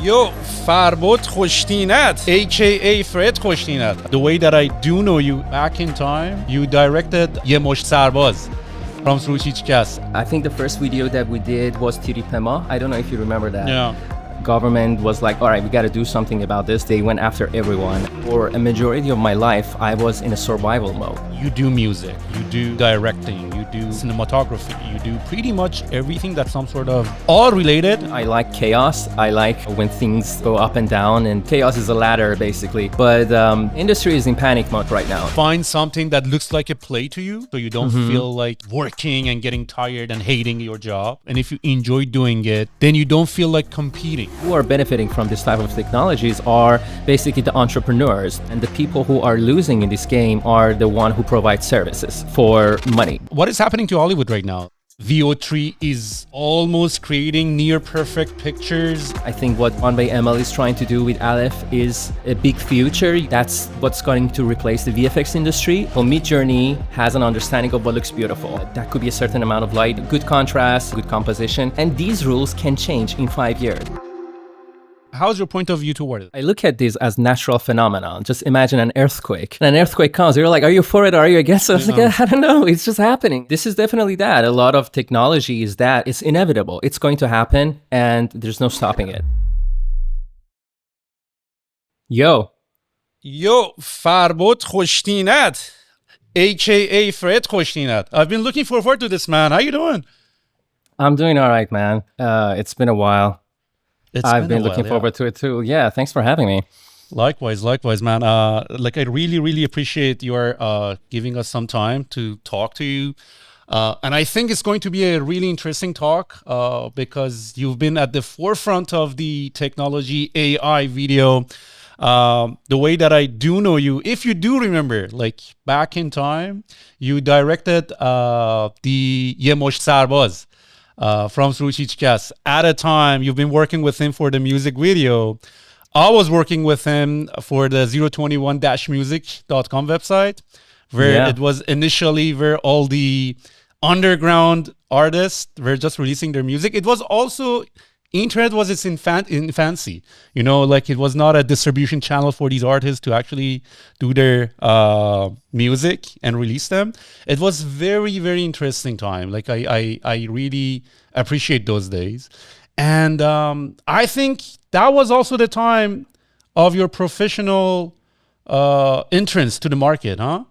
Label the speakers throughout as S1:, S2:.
S1: Yo, Farbod Khoshtinat, aka Fred Khoshtinat. The way that I do know you back in time, you directed Ye Mosh Sarbaz from Sruchichkas.
S2: I think the first video that we did was Tiri Pema. I don't know if you remember that.
S1: Yeah.
S2: Government was like, all right, we got to do something about this. They went after everyone. For a majority of my life, I was in a survival mode.
S1: You do music, you do directing, you do cinematography, you do pretty much everything that's some sort of all related.
S2: I like chaos. I like when things go up and down, and chaos is a ladder basically. But industry is in panic mode right now.
S1: Find something that looks like a play to you so you don't feel like working and getting tired and hating your job. And if you enjoy doing it, then you don't feel like competing.
S2: Who are benefiting from this type of technologies are basically the entrepreneurs, and the people who are losing in this game are the one who provide services for money.
S1: What is happening to Hollywood right now? VO3 is almost creating near perfect pictures.
S2: I think what One by ML is trying to do with Aleph is a big future. That's what's going to replace the VFX industry. Well, Midjourney has an understanding of what looks beautiful. That could be a certain amount of light, good contrast, good composition, and these rules can change in 5 years.
S1: How's your point of view toward it?
S2: I look at this as natural phenomenon. Just imagine an earthquake. And an earthquake comes, you're like, are you for it or are you against it? I was like, I don't know, it's just happening. This is definitely that. A lot of technology is that. It's inevitable. It's going to happen and there's no stopping it. Yo,
S1: Farbod Khoshtinat, aka Fred Khoshtinat. I've been looking forward to this, man. How you doing?
S2: I'm doing all right, man. It's been a while. I've been looking forward to it too. Yeah, thanks for having me.
S1: Likewise, man. Like I really appreciate your giving us some time to talk to you. And I think it's going to be a really interesting talk because you've been at the forefront of the technology AI video. The way that I do know you, if you do remember, like back in time, you directed the Ye Mosh Sarbaz from Sruchichkas. At a time, you've been working with him for the music video. I was working with him for the 021-music.com website, where it was initially where all the underground artists were just releasing their music. It was also, internet was its infancy, you know, like it was not a distribution channel for these artists to actually do their music and release them. It was very interesting time. Like I really appreciate those days. And I think that was also the time of your professional entrance to the market, huh?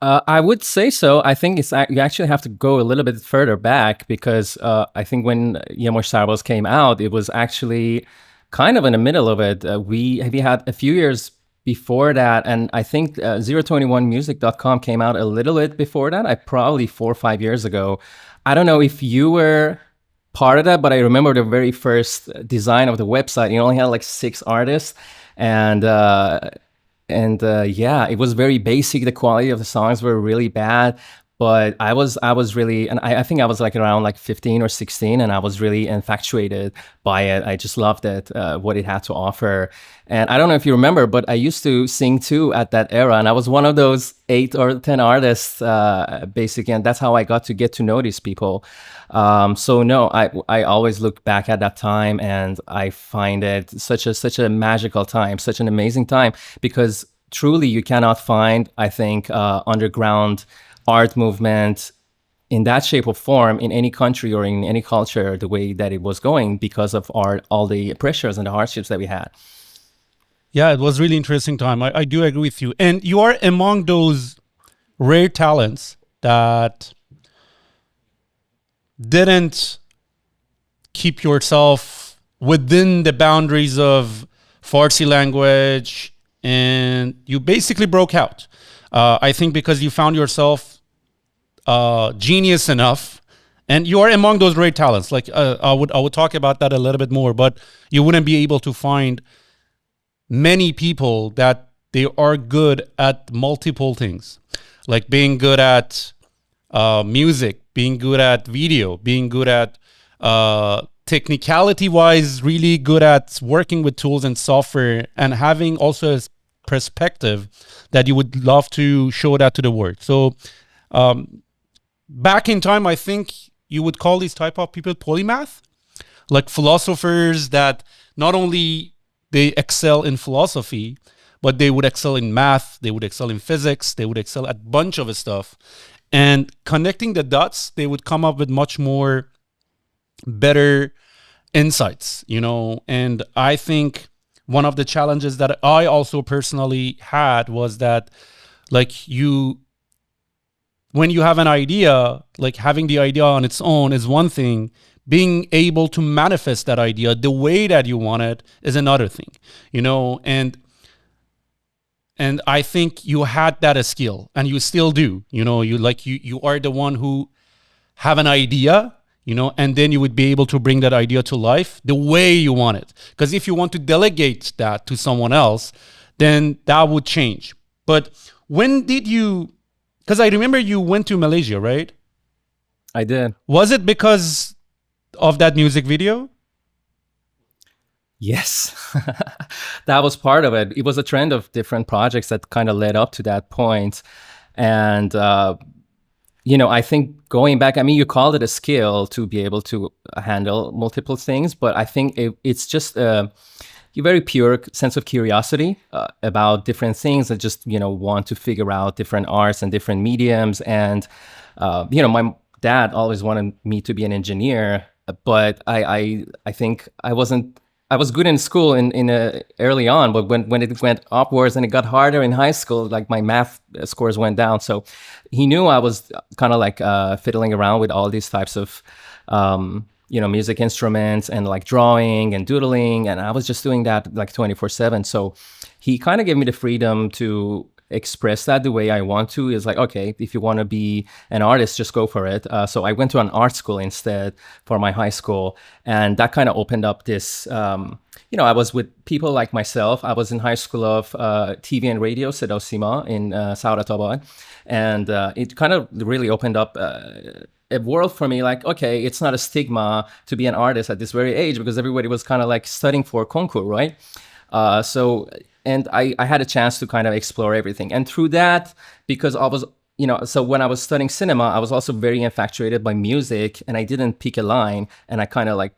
S2: I would say so. I think you actually have to go a little bit further back because I think when Ye Mosh Sarbaz came out, it was actually kind of in the middle of it. We had a few years before that, and I think 021music.com came out a little bit before that, probably 4 or 5 years ago. I don't know if you were part of that, but I remember the very first design of the website. You only had like 6 artists, and yeah, it was very basic. The quality of the songs were really bad, but I was really, and I think I was like around like 15 or 16, and I was really infatuated by it. I just loved it, what it had to offer. And I don't know if you remember, but I used to sing too at that era, and I was one of those 8 or 10 artists, basically, and that's how I got to know these people. So no, I always look back at that time, and I find it such a magical time, such an amazing time, because truly you cannot find, I think, underground art movement in that shape or form in any country or in any culture the way that it was going because of all the pressures and the hardships that we had.
S1: Yeah, it was really interesting time. I do agree with you. And you are among those rare talents that didn't keep yourself within the boundaries of Farsi language, and you basically broke out. I think because you found yourself genius enough, and you are among those rare talents. Like I would talk about that a little bit more, but you wouldn't be able to find many people that they are good at multiple things, like being good at music, being good at video, being good at technicality wise, really good at working with tools and software, and having also a perspective that you would love to show that to the world. So back in time, I think you would call these type of people polymath. like philosophers that not only they excel in philosophy, but they would excel in math, they would excel in physics, they would excel at a bunch of stuff. And connecting the dots, they would come up with much more better insights, you know. And I think one of the challenges that I also personally had was that, like, you, when you have an idea, like having the idea on its own is one thing. Being able to manifest that idea the way that you want it is another thing, you know. And I think you had that a skill, and you still do, you know. You are the one who have an idea, you know, and then you would be able to bring that idea to life the way you want it. Because if you want to delegate that to someone else, then that would change. But when did you, because I remember you went to Malaysia, right?
S2: I did.
S1: Was it because of that music video?
S2: Yes, that was part of it. It was a trend of different projects that kind of led up to that point. And, you know, I think going back, I mean, you called it a skill to be able to handle multiple things, but I think it's just a very pure sense of curiosity about different things, and just, you know, want to figure out different arts and different mediums. And, you know, my dad always wanted me to be an engineer, but I think I was good in school in early on, but when it went upwards and it got harder in high school, like my math scores went down. So he knew I was kind of like fiddling around with all these types of, you know, music instruments and like drawing and doodling. And I was just doing that like 24/7. So he kind of gave me the freedom to express that the way I want to. Is like, okay, if you want to be an artist, just go for it. So I went to an art school instead for my high school, and that kind of opened up this. You know, I was with people like myself. I was in high school of TV and radio, Seda Sima in Sauratabad, and it kind of really opened up a world for me. Like, okay, it's not a stigma to be an artist at this very age, because everybody was kind of like studying for concours, right? And I had a chance to kind of explore everything. And through that, because I was, you know, so when I was studying cinema, I was also very infatuated by music, and I didn't pick a line, and I kind of like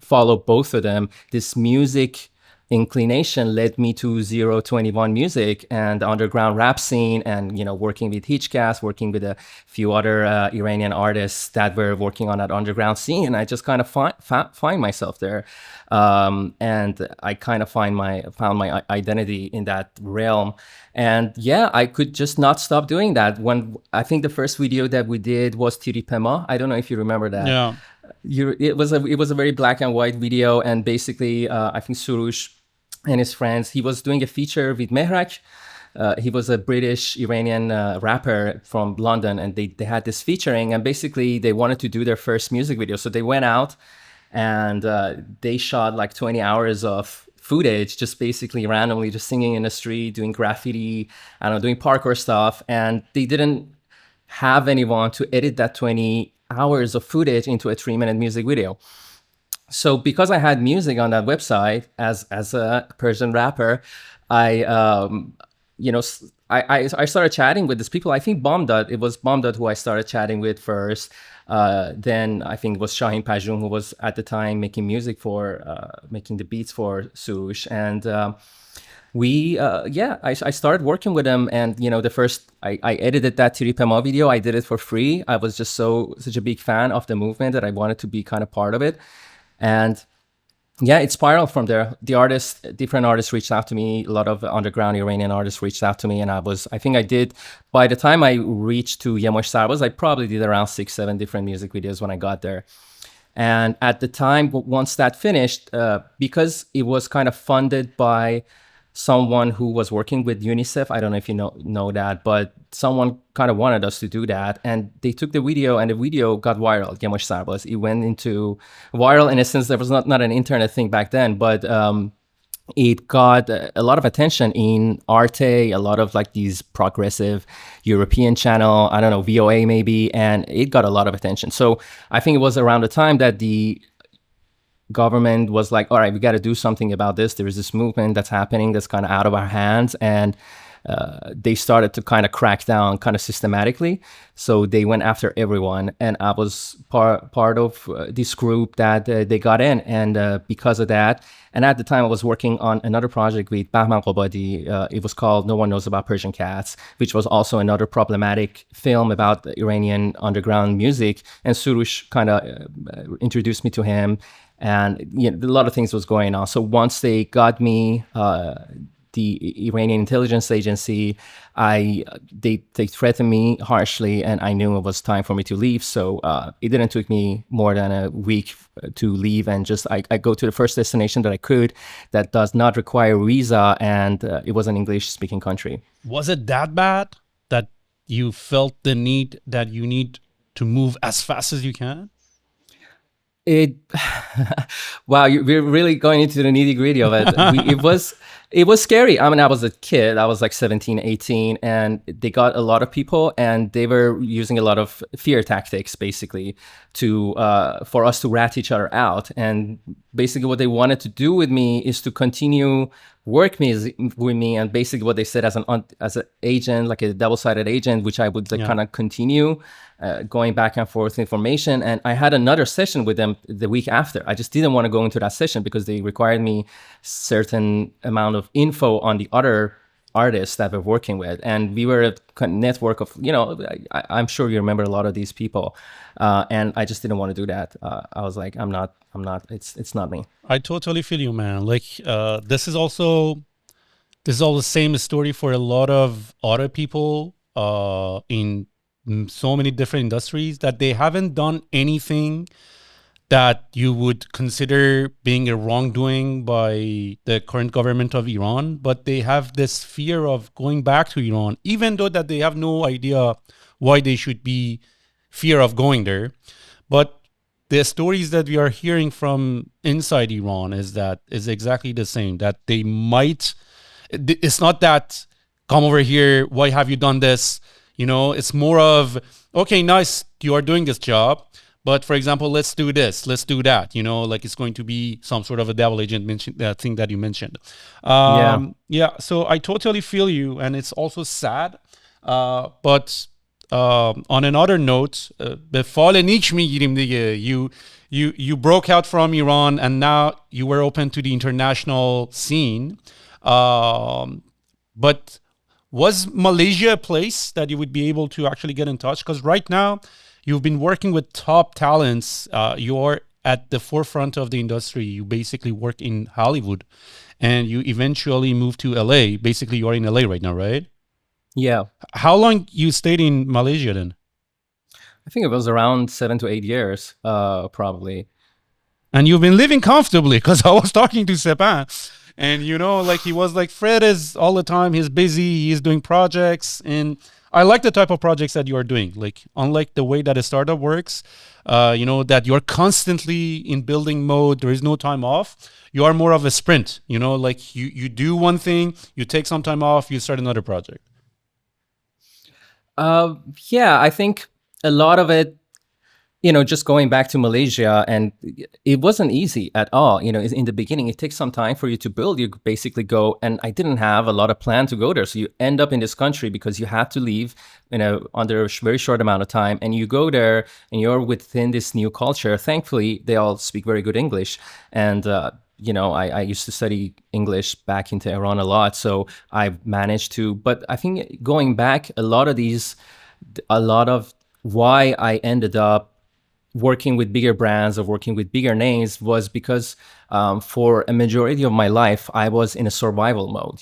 S2: followed both of them. This music inclination led me to 021 music and the underground rap scene, and, you know, working with Hitchcast, working with a few other Iranian artists that were working on that underground scene. And I just kind of find myself there. And I kind of found my identity in that realm. And yeah, I could just not stop doing that. When I think the first video that we did was Tiri Pema. I don't know if you remember that.
S1: Yeah.
S2: It was a very black and white video, and basically I think Surush and his friends, he was doing a feature with Mehrak. He was a British Iranian rapper from London, and they had this featuring, and basically they wanted to do their first music video. So they went out and they shot like 20 hours of footage, just basically randomly just singing in the street, doing graffiti, I don't know, doing parkour stuff. And they didn't have anyone to edit that 20 hours of footage into a 3-minute music video. So because I had music on that website as a Persian rapper, I started chatting with these people. I think it was Bomdad who I started chatting with first. Then I think it was Shahin Pajum, who was at the time making music making the beats for Surush. And I started working with him. And, you know, I edited that Tiri Pema video. I did it for free. I was just such a big fan of the movement that I wanted to be kind of part of it. And yeah, it spiraled from there. Different artists reached out to me. A lot of underground Iranian artists reached out to me. And by the time I reached to Yemosh Sarbaz, I probably did around 6-7 different music videos when I got there. And at the time, once that finished, because it was kind of funded by someone who was working with UNICEF. I don't know if you know that, but someone kind of wanted us to do that. And they took the video, and the video got viral, Yemosh Sarbaz. It went into viral in a sense. There was not an internet thing back then, but it got a lot of attention in Arte, a lot of like these progressive European channel, I don't know, VOA maybe, and it got a lot of attention. So I think it was around the time that the government was like, all right, we got to do something about this. There is this movement that's happening that's kind of out of our hands. And they started to kind of crack down kind of systematically. So they went after everyone, and I was part of this group that they got in, and because of that, and at the time I was working on another project with Bahman Qobadi. It was called No One Knows About Persian Cats, which was also another problematic film about the Iranian underground music, and Surush kind of introduced me to him, and a lot of things was going on. So once they got me, the Iranian intelligence agency, they threatened me harshly, and I knew it was time for me to leave. So it didn't take me more than a week to leave, and just I go to the first destination that I could that does not require visa, and it was an English-speaking country.
S1: Was it that bad that you felt the need that you need to move as fast as you can?
S2: It wow, we're really going into the nitty gritty of it. It was scary. I mean, I was a kid. I was like 17, 18, and they got a lot of people, and they were using a lot of fear tactics, basically, to for us to rat each other out. And basically, what they wanted to do with me is to continue with me, and basically what they said as an agent, like a double-sided agent, which I would kind of continue going back and forth information. And I had another session with them the week after. I just didn't want to go into that session because they required me certain amount of info on the other artists that we're working with, and we were a network of, I'm sure you remember a lot of these people, and I just didn't want to do that. I was like, I'm not. It's not me.
S1: I totally feel you, man. Like this is all the same story for a lot of other people in so many different industries, that they haven't done anything that you would consider being a wrongdoing by the current government of Iran, but they have this fear of going back to Iran, even though that they have no idea why they should be fear of going there. But the stories that we are hearing from inside Iran is exactly the same, that they might, it's not that come over here, why have you done this? It's more of, okay, nice, you are doing this job, but for example, let's do this, let's do that. Like it's going to be some sort of a double agent thing that you mentioned. Yeah. So I totally feel you, and it's also sad. But on another note, به فال نیک میگیریم دیگه. You broke out from Iran, and now you were open to the international scene. But was Malaysia a place that you would be able to actually get in touch? Because right now, you've been working with top talents. You're at the forefront of the industry. You basically work in Hollywood, and you eventually moved to LA. Basically, you're in LA right now, right?
S2: Yeah.
S1: How long you stayed in Malaysia then?
S2: I think it was around 7 to 8 years, probably.
S1: And you've been living comfortably, because I was talking to Sepan, and he was like, Fred is all the time, he's busy, he's doing projects, and I like the type of projects that you are doing. Like, unlike the way that a startup works, that you're constantly in building mode, there is no time off. You are more of a sprint, like you do one thing, you take some time off, you start another project.
S2: Yeah, I think a lot of it, just going back to Malaysia, and it wasn't easy at all. In the beginning, it takes some time for you to build. You basically go, and I didn't have a lot of plan to go there. So you end up in this country because you had to leave, under a very short amount of time. And you go there and you're within this new culture. Thankfully, they all speak very good English. And, I used to study English back in Tehran a lot. So I managed to, but I think going back, a lot of why I ended up working with bigger brands or working with bigger names was because for a majority of my life, I was in a survival mode.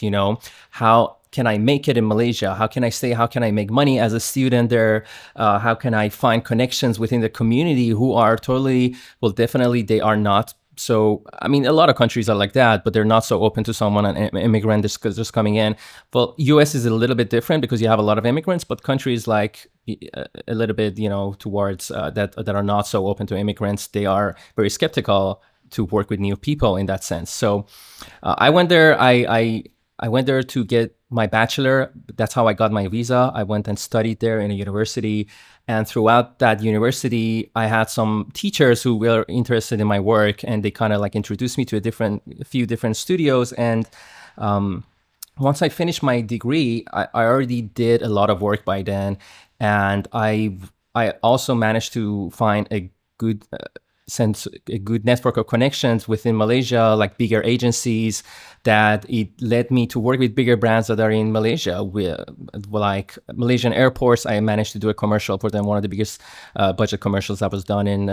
S2: How can I make it in Malaysia? How can I stay? How can I make money as a student there? How can I find connections within the community who are definitely they are not. So, I mean, a lot of countries are like that, but they're not so open to someone, an immigrant just coming in. Well, US is a little bit different because you have a lot of immigrants, but countries like a little bit, towards that are not so open to immigrants, they are very skeptical to work with new people in that sense. So I went there. I went there to get my bachelor. That's how I got my visa. I went and studied there in a university. And throughout that university, I had some teachers who were interested in my work, and they kind of like introduced me to a few different studios. And once I finished my degree, I already did a lot of work by then, and I also managed to find a good sense a good network of connections within Malaysia, like bigger agencies, that it led me to work with bigger brands that are in Malaysia. Like Malaysian airports, I managed to do a commercial for them, one of the biggest budget commercials that was done in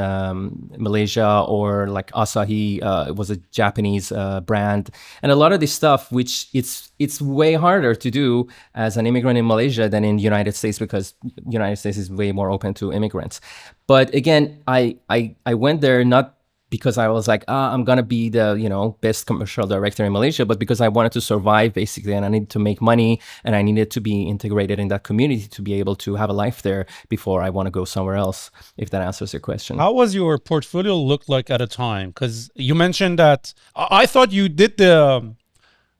S2: Malaysia. Or like Asahi, it was a Japanese brand, and a lot of this stuff, which it's way harder to do as an immigrant in Malaysia than in the United States, because United States is way more open to immigrants. But again, I went there not because I was like, I'm gonna be the best commercial director in Malaysia, but because I wanted to survive basically, and I needed to make money, and I needed to be integrated in that community to be able to have a life there before I want to go somewhere else. If that answers your question.
S1: How was your portfolio look like at a time? Because you mentioned that I thought you did the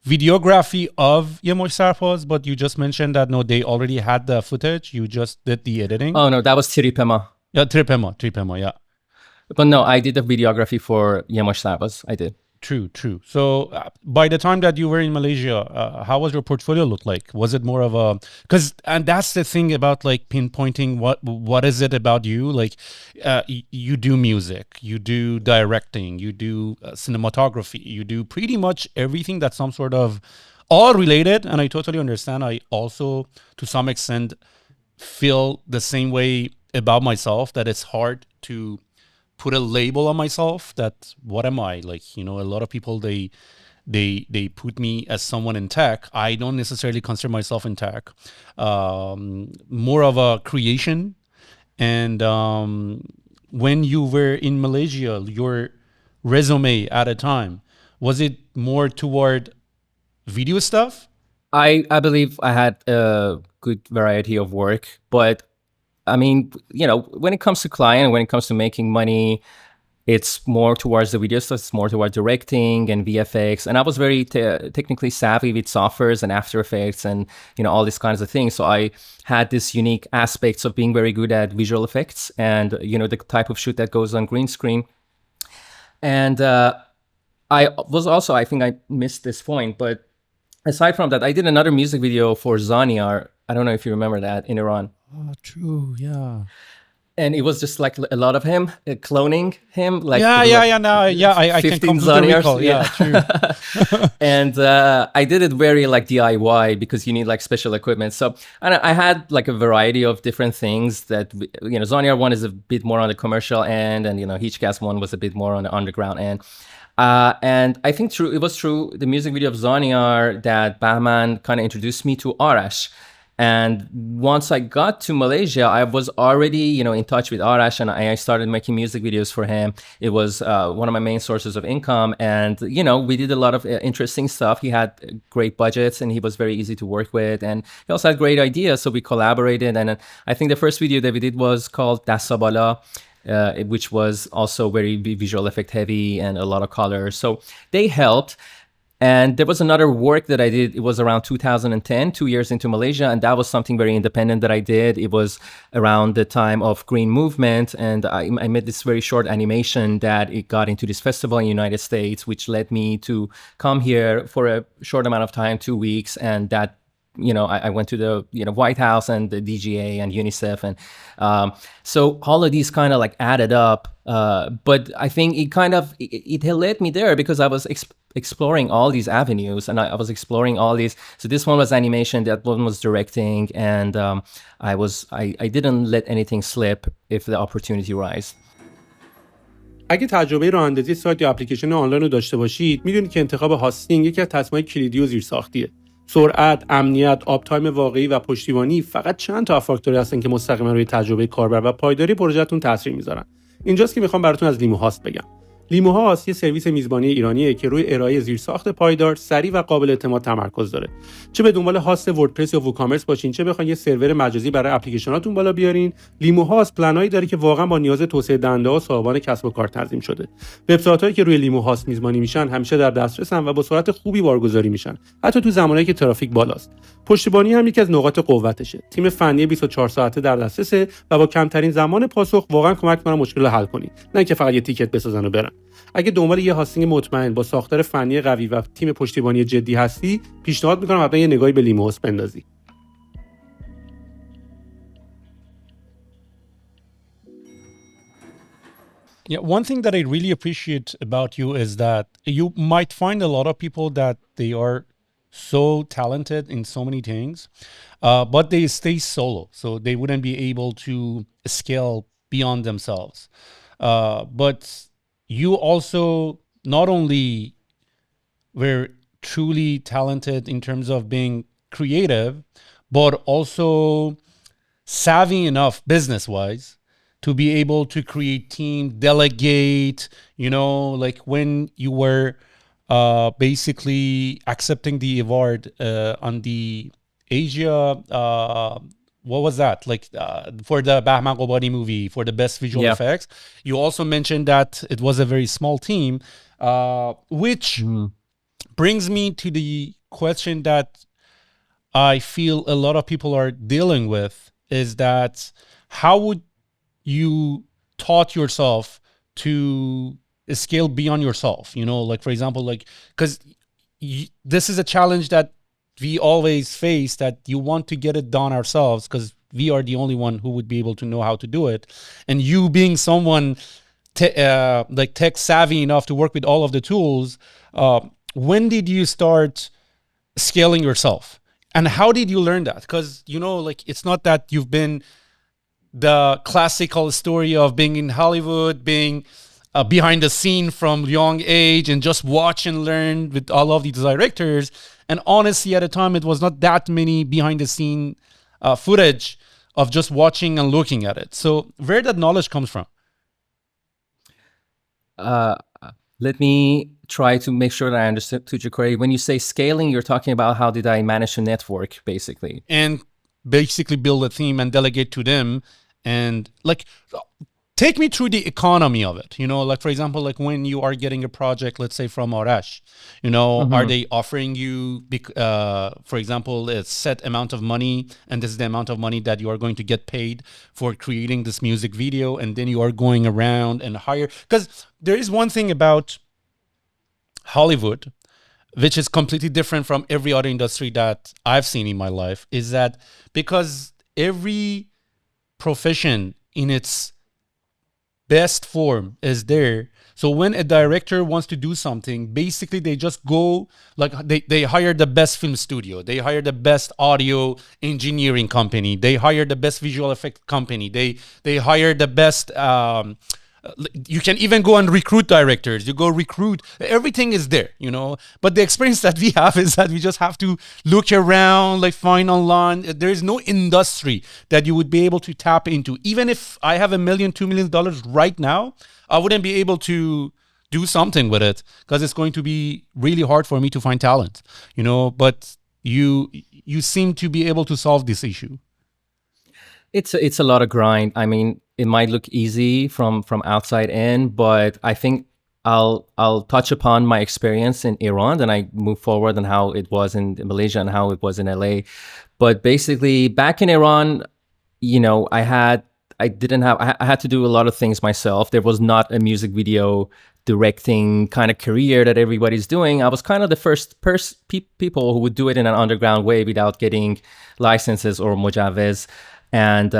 S1: videography of Yemosh Sarpaz, but you just mentioned that no, they already had the footage. You just did the editing.
S2: Oh no, that was Tiripema.
S1: Yeah, Tripema, yeah.
S2: But no, I did the videography for Yemosh Sarpaz. I did.
S1: True. So by the time that you were in Malaysia, how was your portfolio look like? Was it more of a, and that's the thing about like pinpointing what is it about you? Like you do music, you do directing, you do cinematography, you do pretty much everything that's some sort of all related. And I totally understand. I also, to some extent, feel the same way about myself, that it's hard to put a label on myself. That what am I, like, a lot of people, they put me as someone in tech. I don't necessarily consider myself in tech, more of a creation. And when you were in Malaysia, your resume at a time, was it more toward video stuff?
S2: I believe I had a good variety of work, but I mean, when it comes to client, when it comes to making money, it's more towards the video stuff. It's more towards directing and VFX. And I was very technically savvy with softwares and After Effects and, all these kinds of things. So I had this unique aspects of being very good at visual effects and, the type of shoot that goes on green screen. And I was also, I think I missed this point, but aside from that, I did another music video for Zaniar. I don't know if you remember that, in Iran.
S1: Oh, true. Yeah.
S2: And it was just like a lot of him cloning him. Like
S1: I can completely recall. Yeah, true.
S2: And I did it very like DIY, because you need like special equipment. So I had like a variety of different things that, Zaniar one is a bit more on the commercial end, and, Hitchcast one was a bit more on the underground end. And I think it was through the music video of Zaniar that Bahman kind of introduced me to Arash. And once I got to Malaysia, I was already, in touch with Arash, and I started making music videos for him. It was one of my main sources of income. And, we did a lot of interesting stuff. He had great budgets, and he was very easy to work with. And he also had great ideas. So we collaborated. And I think the first video that we did was called Dasabala, which was also very visual effect heavy and a lot of color. So they helped. And there was another work that I did. It was around 2010, 2 years into Malaysia. And that was something very independent that I did. It was around the time of Green Movement. And I made this very short animation that it got into this festival in the United States, which led me to come here for a short amount of time, 2 weeks. And that, I went to the, White House and the DGA and UNICEF. And so all of these kind of like added up. But I think it led me there because I was exploring all these avenues, and I was exploring all these. So this one was animation, that one was directing, and I didn't let anything slip if the opportunity rise.
S3: اگه تجربه راه‌اندازی سایت یا اپلیکیشن آنلاین رو داشته باشید، میدونید که انتخاب هاستینگ یکی از تصمیم‌های کلیدی و زیرساختیه. سرعت، امنیت، آپ تایم واقعی و پشتیبانی فقط چند تا فاکتوری هستن که مستقیما روی تجربه کاربر و پایداری پروژهتون تاثیر میذارن. اینجاست که میخوام براتون از لیمو هاست بگم. لیمو هاست یه سرویس میزبانی ایرانیه که روی ارائه زیرساخت پایدار، سریع و قابل اعتماد تمرکز داره. چه به دنبال هاست وردپرس یا ووکامرس باشین، چه بخواید یه سرور مجازی برای اپلیکیشناتون بالا بیارین، لیمو هاست پلنایی داره که واقعا با نیاز توسعه دهنده‌ها و صاحبان کسب و کار تنظیم شده. وبسایت‌هایی که روی لیمو هاست میزبانی میشن همیشه در دسترسن و با سرعت خوبی بارگذاری میشن، حتی تو زمانایی که ترافیک بالاست. پشتیبانی هم یکی از نقاط قوتشه. تیم فنی 24 ساعته در دسترسه و با کمترین زمان پاسخ واقعا کمک می‌کنه مشکل رو حل کنید، نه اینکه فقط یه تیکت بسازن و برن. اگه دنبال یه هاستینگ مطمئن با ساختار فنی قوی و تیم پشتیبانی جدی هستی، پیشنهاد میکنم حتما یه نگاهی به لیموس بندازی.
S1: Yeah, one thing that I really appreciate about you is that you might find a lot of people that they are so talented in so many things, but they stay solo, so they wouldn't be able to scale beyond themselves. But you also not only were truly talented in terms of being creative, but also savvy enough business wise to be able to create team, delegate, like when you were basically accepting the award on the Asia, what was that? Like for the Bahman Qobani movie, for the best visual effects. You also mentioned that it was a very small team, which brings me to the question that I feel a lot of people are dealing with, is that how would you taught yourself to scale beyond yourself, like for example, like, because this is a challenge that we always face, that you want to get it done ourselves because we are the only one who would be able to know how to do it. And you being someone like tech savvy enough to work with all of the tools, when did you start scaling yourself and how did you learn that? Because like, it's not that you've been the classical story of being in Hollywood, being behind the scene from young age and just watch and learn with all of these directors. And honestly, at the time, it was not that many behind the scene footage of just watching and looking at it. So where that knowledge comes from?
S2: Let me try to make sure that I understood you correctly. When you say scaling, you're talking about how did I manage a network, basically.
S1: And basically build a team and delegate to them. And like, take me through the economy of it. Like for example, like when you are getting a project, let's say from Arash, are they offering you, for example, a set amount of money, and this is the amount of money that you are going to get paid for creating this music video, and then you are going around and hire? Because there is one thing about Hollywood, which is completely different from every other industry that I've seen in my life, is that because every profession in its best form is there. So when a director wants to do something, basically they just go, like they hire the best film studio, they hire the best audio engineering company, they hire the best visual effect company, they hire the best you can even go and recruit directors. You go recruit, everything is there, but the experience that we have is that we just have to look around, like find online. There is no industry that you would be able to tap into. Even if I have $1 million, $2 million right now, I wouldn't be able to do something with it because it's going to be really hard for me to find talent, but you seem to be able to solve this issue.
S2: It's a lot of grind. I mean, it might look easy from outside in, but I think I'll touch upon my experience in Iran, then I move forward and how it was in Malaysia and how it was in LA. But basically, back in Iran, I had to do a lot of things myself. There was not a music video directing kind of career that everybody's doing. I was kind of the first people who would do it in an underground way without getting licenses or mujawez. And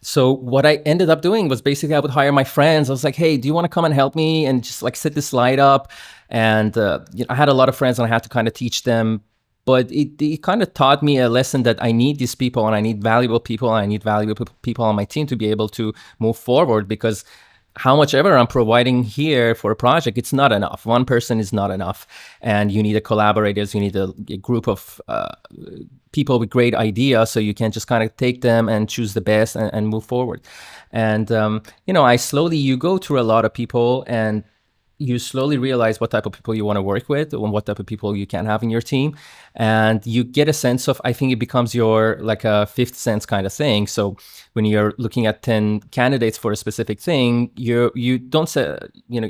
S2: so what I ended up doing was basically I would hire my friends. I was like, hey, do you want to come and help me and just like set this slide up? And I had a lot of friends and I had to kind of teach them. But it kind of taught me a lesson that I need these people and I need valuable people and I need valuable people on my team to be able to move forward, because how much ever I'm providing here for a project, it's not enough. One person is not enough. And you need a collaborators, you need a group of people with great ideas, so you can just kind of take them and choose the best and move forward. And, you go through a lot of people and you slowly realize what type of people you want to work with and what type of people you can have in your team. And you get a sense of, I think it becomes your like a fifth sense kind of thing. So when you're looking at 10 candidates for a specific thing, you don't say,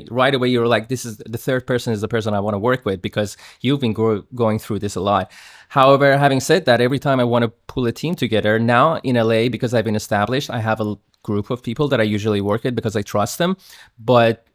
S2: right away, you're like, this is the third person is the person I want to work with, because you've been going through this a lot. However, having said that, every time I want to pull a team together now in LA, because I've been established, I have a group of people that I usually work with because I trust them. But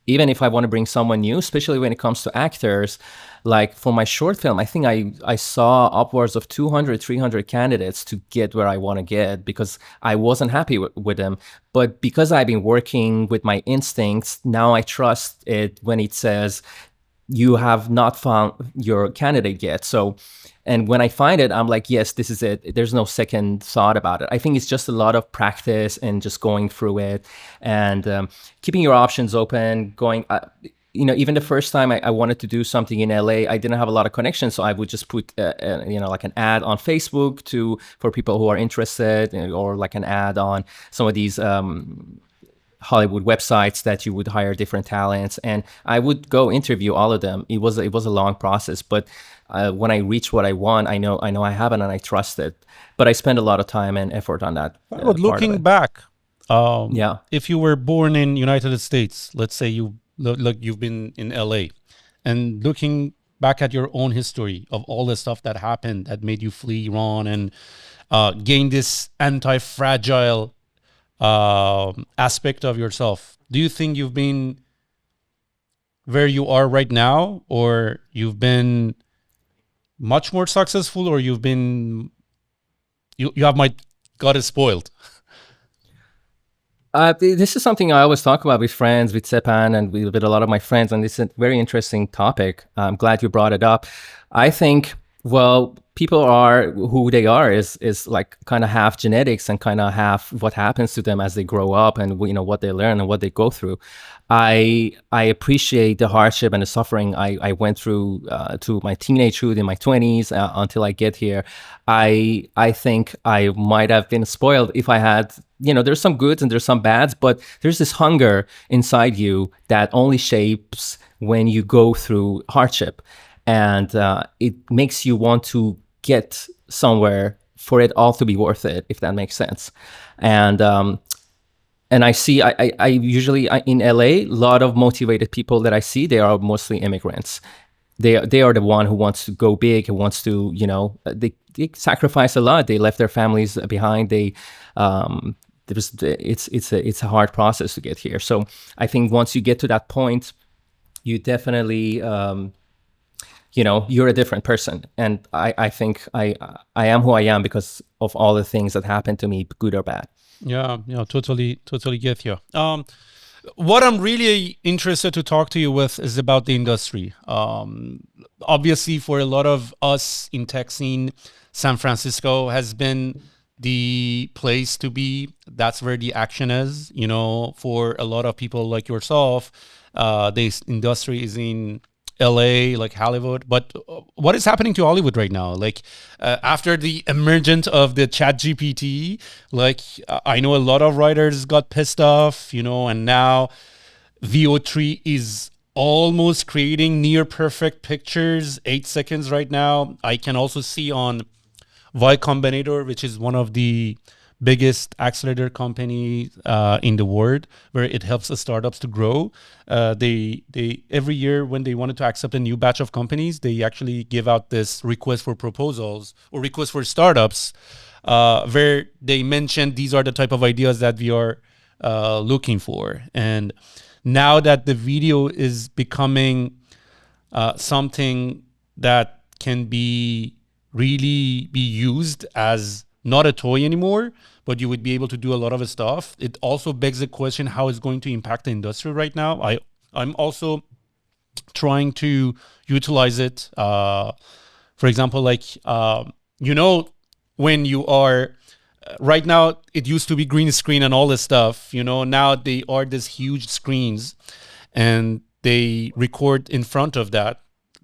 S2: even if I want to bring someone new, especially when it comes to actors, like for my short film, I think I saw upwards of 200, 300 candidates to get where I want to get because I wasn't happy with them. But because I've been working with my instincts, now I trust it when it says, you have not found your candidate yet. So, and when I find it, I'm like, yes, this is it. There's no second thought about it. I think it's just a lot of practice and just going through it and keeping your options open, going, even the first time I wanted to do something in LA, I didn't have a lot of connections. So I would just put, like an ad on Facebook for people who are interested, or like an ad on some of these Hollywood websites that you would hire different talents, and I would go interview all of them. It was a long process, but when I reach what I want, I know I have it and I trust it. But I spend a lot of time and effort on that.
S1: But looking back,
S2: yeah,
S1: if you were born in United States, let's say you've been in LA, and looking back at your own history of all the stuff that happened that made you flee Iran and gain this anti-fragile aspect of yourself, do you think you've been where you are right now, or you've been much more successful, or you might got it spoiled?
S2: This is something I always talk about with friends, with Sepan, and with a lot of my friends, and it's a very interesting topic. I'm glad you brought it up. I think, well, people are who they are is like kind of half genetics and kind of half what happens to them as they grow up, and what they learn and what they go through. I appreciate the hardship and the suffering I went through to my teenagehood in my 20s until I get here. I think I might have been spoiled if I had, there's some goods and there's some bads, but there's this hunger inside you that only shapes when you go through hardship. And it makes you want to get somewhere for it all to be worth it, if that makes sense. And I see, I usually in LA, a lot of motivated people that I see, they are mostly immigrants. They are the one who wants to go big, who wants to, they sacrifice a lot. They left their families behind. It's a hard process to get here. So I think once you get to that point, you definitely, you're a different person. And I think I am who I am because of all the things that happened to me, good or bad.
S1: Yeah, totally get you. What I'm really interested to talk to you with is about the industry. Obviously, for a lot of us in tech scene, San Francisco has been the place to be. That's where the action is. For a lot of people like yourself, this industry is in LA, like Hollywood. But what is happening to Hollywood right now? Like after the emergence of the ChatGPT, like I know a lot of writers got pissed off, and now VO3 is almost creating near perfect pictures, 8 seconds right now. I can also see on Y Combinator, which is one of the biggest accelerator company in the world, where it helps the startups to grow. They every year when they wanted to accept a new batch of companies, they actually give out this request for proposals or request for startups, where they mention these are the type of ideas that we are looking for. And now that the video is becoming something that can be really be used as not a toy anymore, but you would be able to do a lot of stuff. It also begs the question how it's going to impact the industry right now. I'm also trying to utilize it. For example, like, when you are, right now, it used to be green screen and all this stuff, now they are these huge screens and they record in front of that.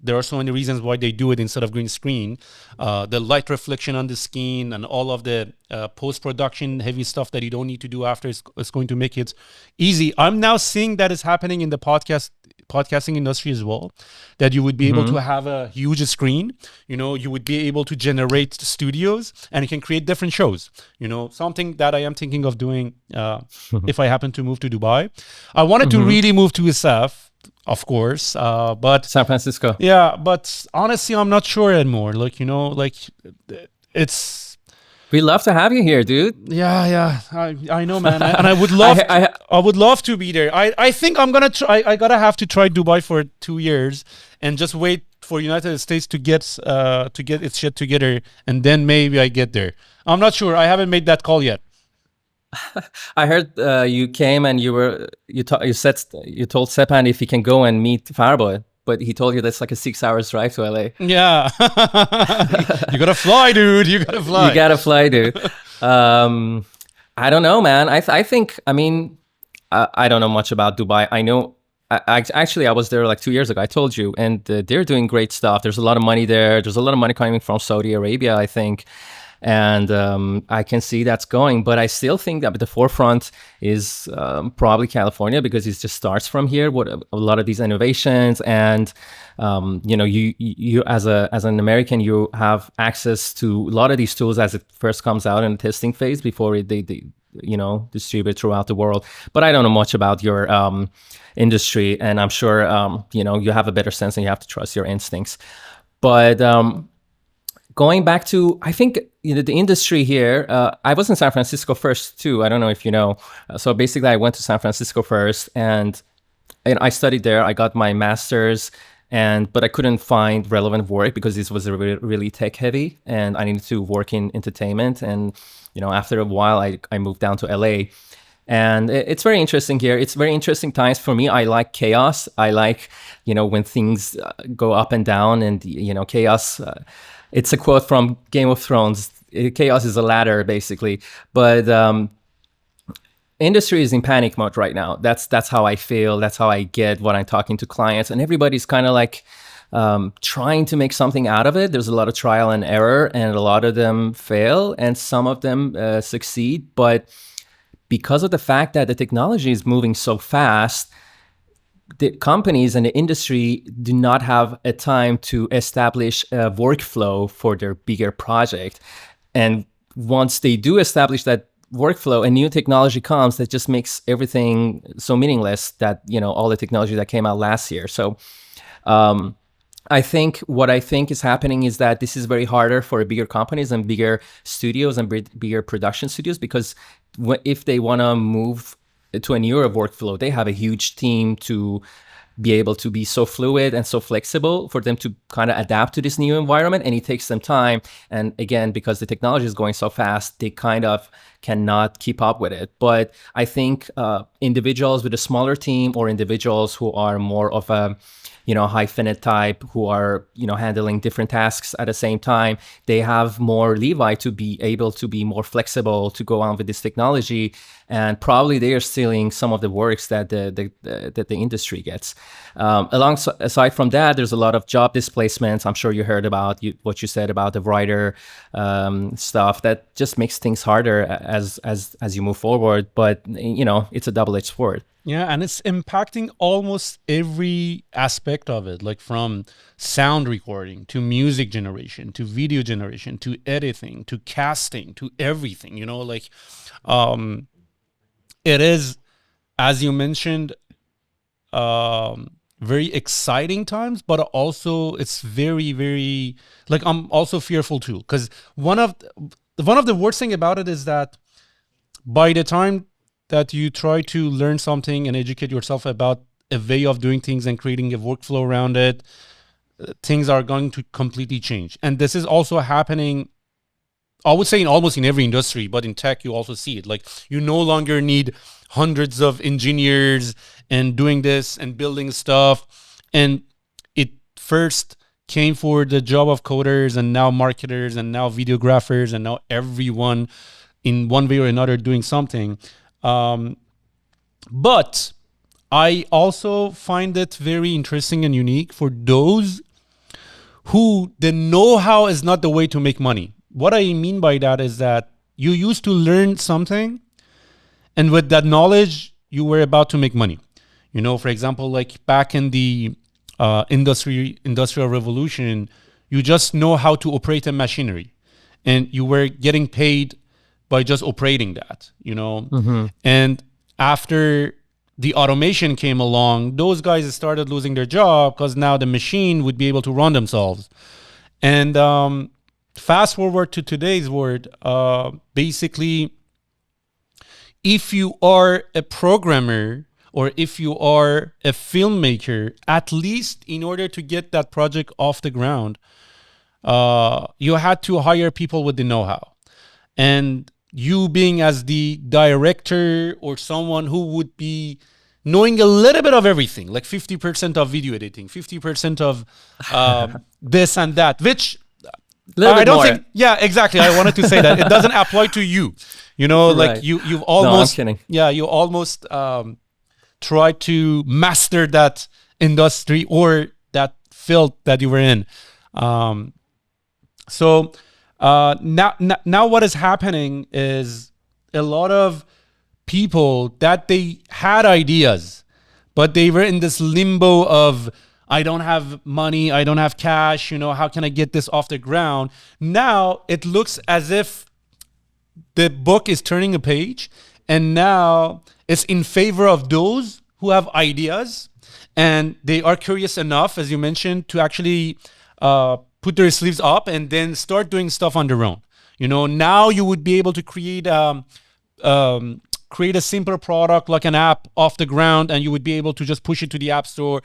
S1: There are so many reasons why they do it instead of green screen. The light reflection on the skin and all of the post-production heavy stuff that you don't need to do after is going to make it easy. I'm now seeing that is happening in the podcasting industry as well, that you would be able to have a huge screen. You would be able to generate studios and you can create different shows. Something that I am thinking of doing if I happen to move to Dubai. I wanted to really move to SF, of course, but
S2: San Francisco.
S1: Yeah, but honestly, I'm not sure anymore. It's
S2: We'd love to have you here, dude.
S1: Yeah, I know, man. And I would love, I would love to be there. I think I'm gonna try. I gotta have to try Dubai for 2 years and just wait for United States to get its shit together, and then maybe I get there. I'm not sure. I haven't made that call yet.
S2: I heard you came and you told Sepan if he can go and meet Farboy, but he told you that's like a 6 hours drive to LA.
S1: Yeah, you gotta fly, dude. You gotta fly.
S2: You gotta fly, dude. I don't know, man. I think, I mean, I don't know much about Dubai. I know, actually, I was there like 2 years ago. I told you, and they're doing great stuff. There's a lot of money there. There's a lot of money coming from Saudi Arabia, I think. And I can see that's going, but I still think that the forefront is probably California, because it just starts from here. What a lot of these innovations, and you know, you as an American, you have access to a lot of these tools as it first comes out in the testing phase before they you know, distribute throughout the world. But I don't know much about your industry, and I'm sure you know, you have a better sense, and you have to trust your instincts. But going back to, I think, you know, the industry here, I was in San Francisco first too. I don't know if you know. So basically, I went to San Francisco first, and I studied there. I got my master's, but I couldn't find relevant work because this was really tech heavy, and I needed to work in entertainment. And you know, after a while, I moved down to LA. And it's very interesting here. It's very interesting times for me. I like chaos. I like, you know, when things go up and down, and you know, chaos. It's a quote from Game of Thrones. Chaos is a ladder, basically. But industry is in panic mode right now. That's how I feel. That's how I get when I'm talking to clients. And everybody's kind of like trying to make something out of it. There's a lot of trial and error, and a lot of them fail, and some of them succeed. But because of the fact that the technology is moving so fast, the companies and the industry do not have a time to establish a workflow for their bigger project. And once they do establish that workflow, a new technology comes that just makes everything so meaningless, that, you know, all the technology that came out last year. So I think what I think is happening is that this is very harder for bigger companies and bigger studios and bigger production studios, because if they want to move to a newer workflow, they have a huge team to be able to be so fluid and so flexible for them to kind of adapt to this new environment. And it takes them time. And again, because the technology is going so fast, they kind of cannot keep up with it. But I think individuals with a smaller team, or individuals who are more of a, you know, high phenotype, who are, you know, handling different tasks at the same time, they have more leeway to be able to be more flexible, to go on with this technology. And probably they are stealing some of the works that the industry gets. Aside from that, there's a lot of job displacements. I'm sure you heard about what you said about the writer stuff. That just makes things harder as you move forward. But you know, it's a double-edged sword.
S1: Yeah, and it's impacting almost every aspect of it, like from sound recording to music generation to video generation to editing to casting to everything, you know, like it is, as you mentioned, very exciting times, but also it's very, very, like, I'm also fearful too, because one of the worst thing about it is that by the time that you try to learn something and educate yourself about a way of doing things and creating a workflow around it, things are going to completely change. And this is also happening, I would say, in almost in every industry, but in tech, you also see it. Like, you no longer need hundreds of engineers and doing this and building stuff. And it first came for the job of coders, and now marketers, and now videographers, and now everyone in one way or another doing something. But I also find it very interesting and unique for those who the know-how is not the way to make money. What I mean by that is that you used to learn something, and with that knowledge, you were about to make money. You know, for example, like back in the industrial revolution, you just know how to operate a machinery, and you were getting paid by just operating that, you know. Mm-hmm. And after the automation came along, those guys started losing their job because now the machine would be able to run themselves. And fast forward to today's world, basically, if you are a programmer or if you are a filmmaker, at least in order to get that project off the ground, you had to hire people with the know-how. And you being as the director or someone who would be knowing a little bit of everything, like 50% of video editing, 50% of this and that, which
S2: Little
S1: I
S2: bit
S1: don't
S2: more.
S1: think. Yeah, exactly. I wanted to say that it doesn't apply to you. You know, like
S2: Right.
S1: you've almost,
S2: kidding.
S1: yeah, you almost try to master that industry or that field that you were in. So now what is happening is a lot of people that they had ideas, but they were in this limbo of, I don't have money, I don't have cash, you know, how can I get this off the ground? Now it looks as if the book is turning a page, and now it's in favor of those who have ideas and they are curious enough, as you mentioned, to actually put their sleeves up and then start doing stuff on their own. You know, now you would be able to create create a simpler product like an app off the ground, and you would be able to just push it to the app store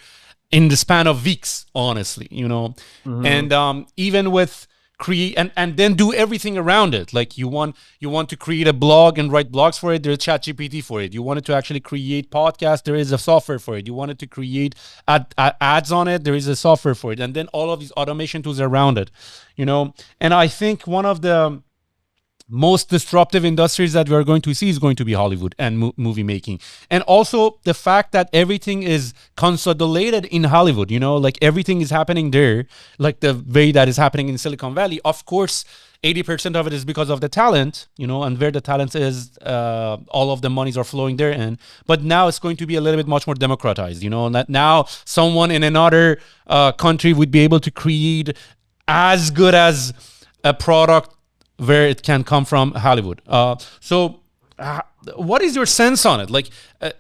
S1: in the span of weeks, honestly, you know. And even with create and then do everything around it. Like you want to create a blog and write blogs for it, there's ChatGPT for it. You wanted to actually create podcasts, there is a software for it. You wanted to create ads on it, there is a software for it. And then all of these automation tools around it, you know. And I think one of the most disruptive industries that we're going to see is going to be Hollywood and movie making. And also the fact that everything is consolidated in Hollywood, you know, like everything is happening there, like the way that is happening in Silicon Valley. Of course, 80% of it is because of the talent, you know, and where the talent is, all of the monies are flowing there in. But now it's going to be a little bit much more democratized, you know, and that now someone in another country would be able to create as good as a product where it can come from Hollywood. So what is your sense on it? Like,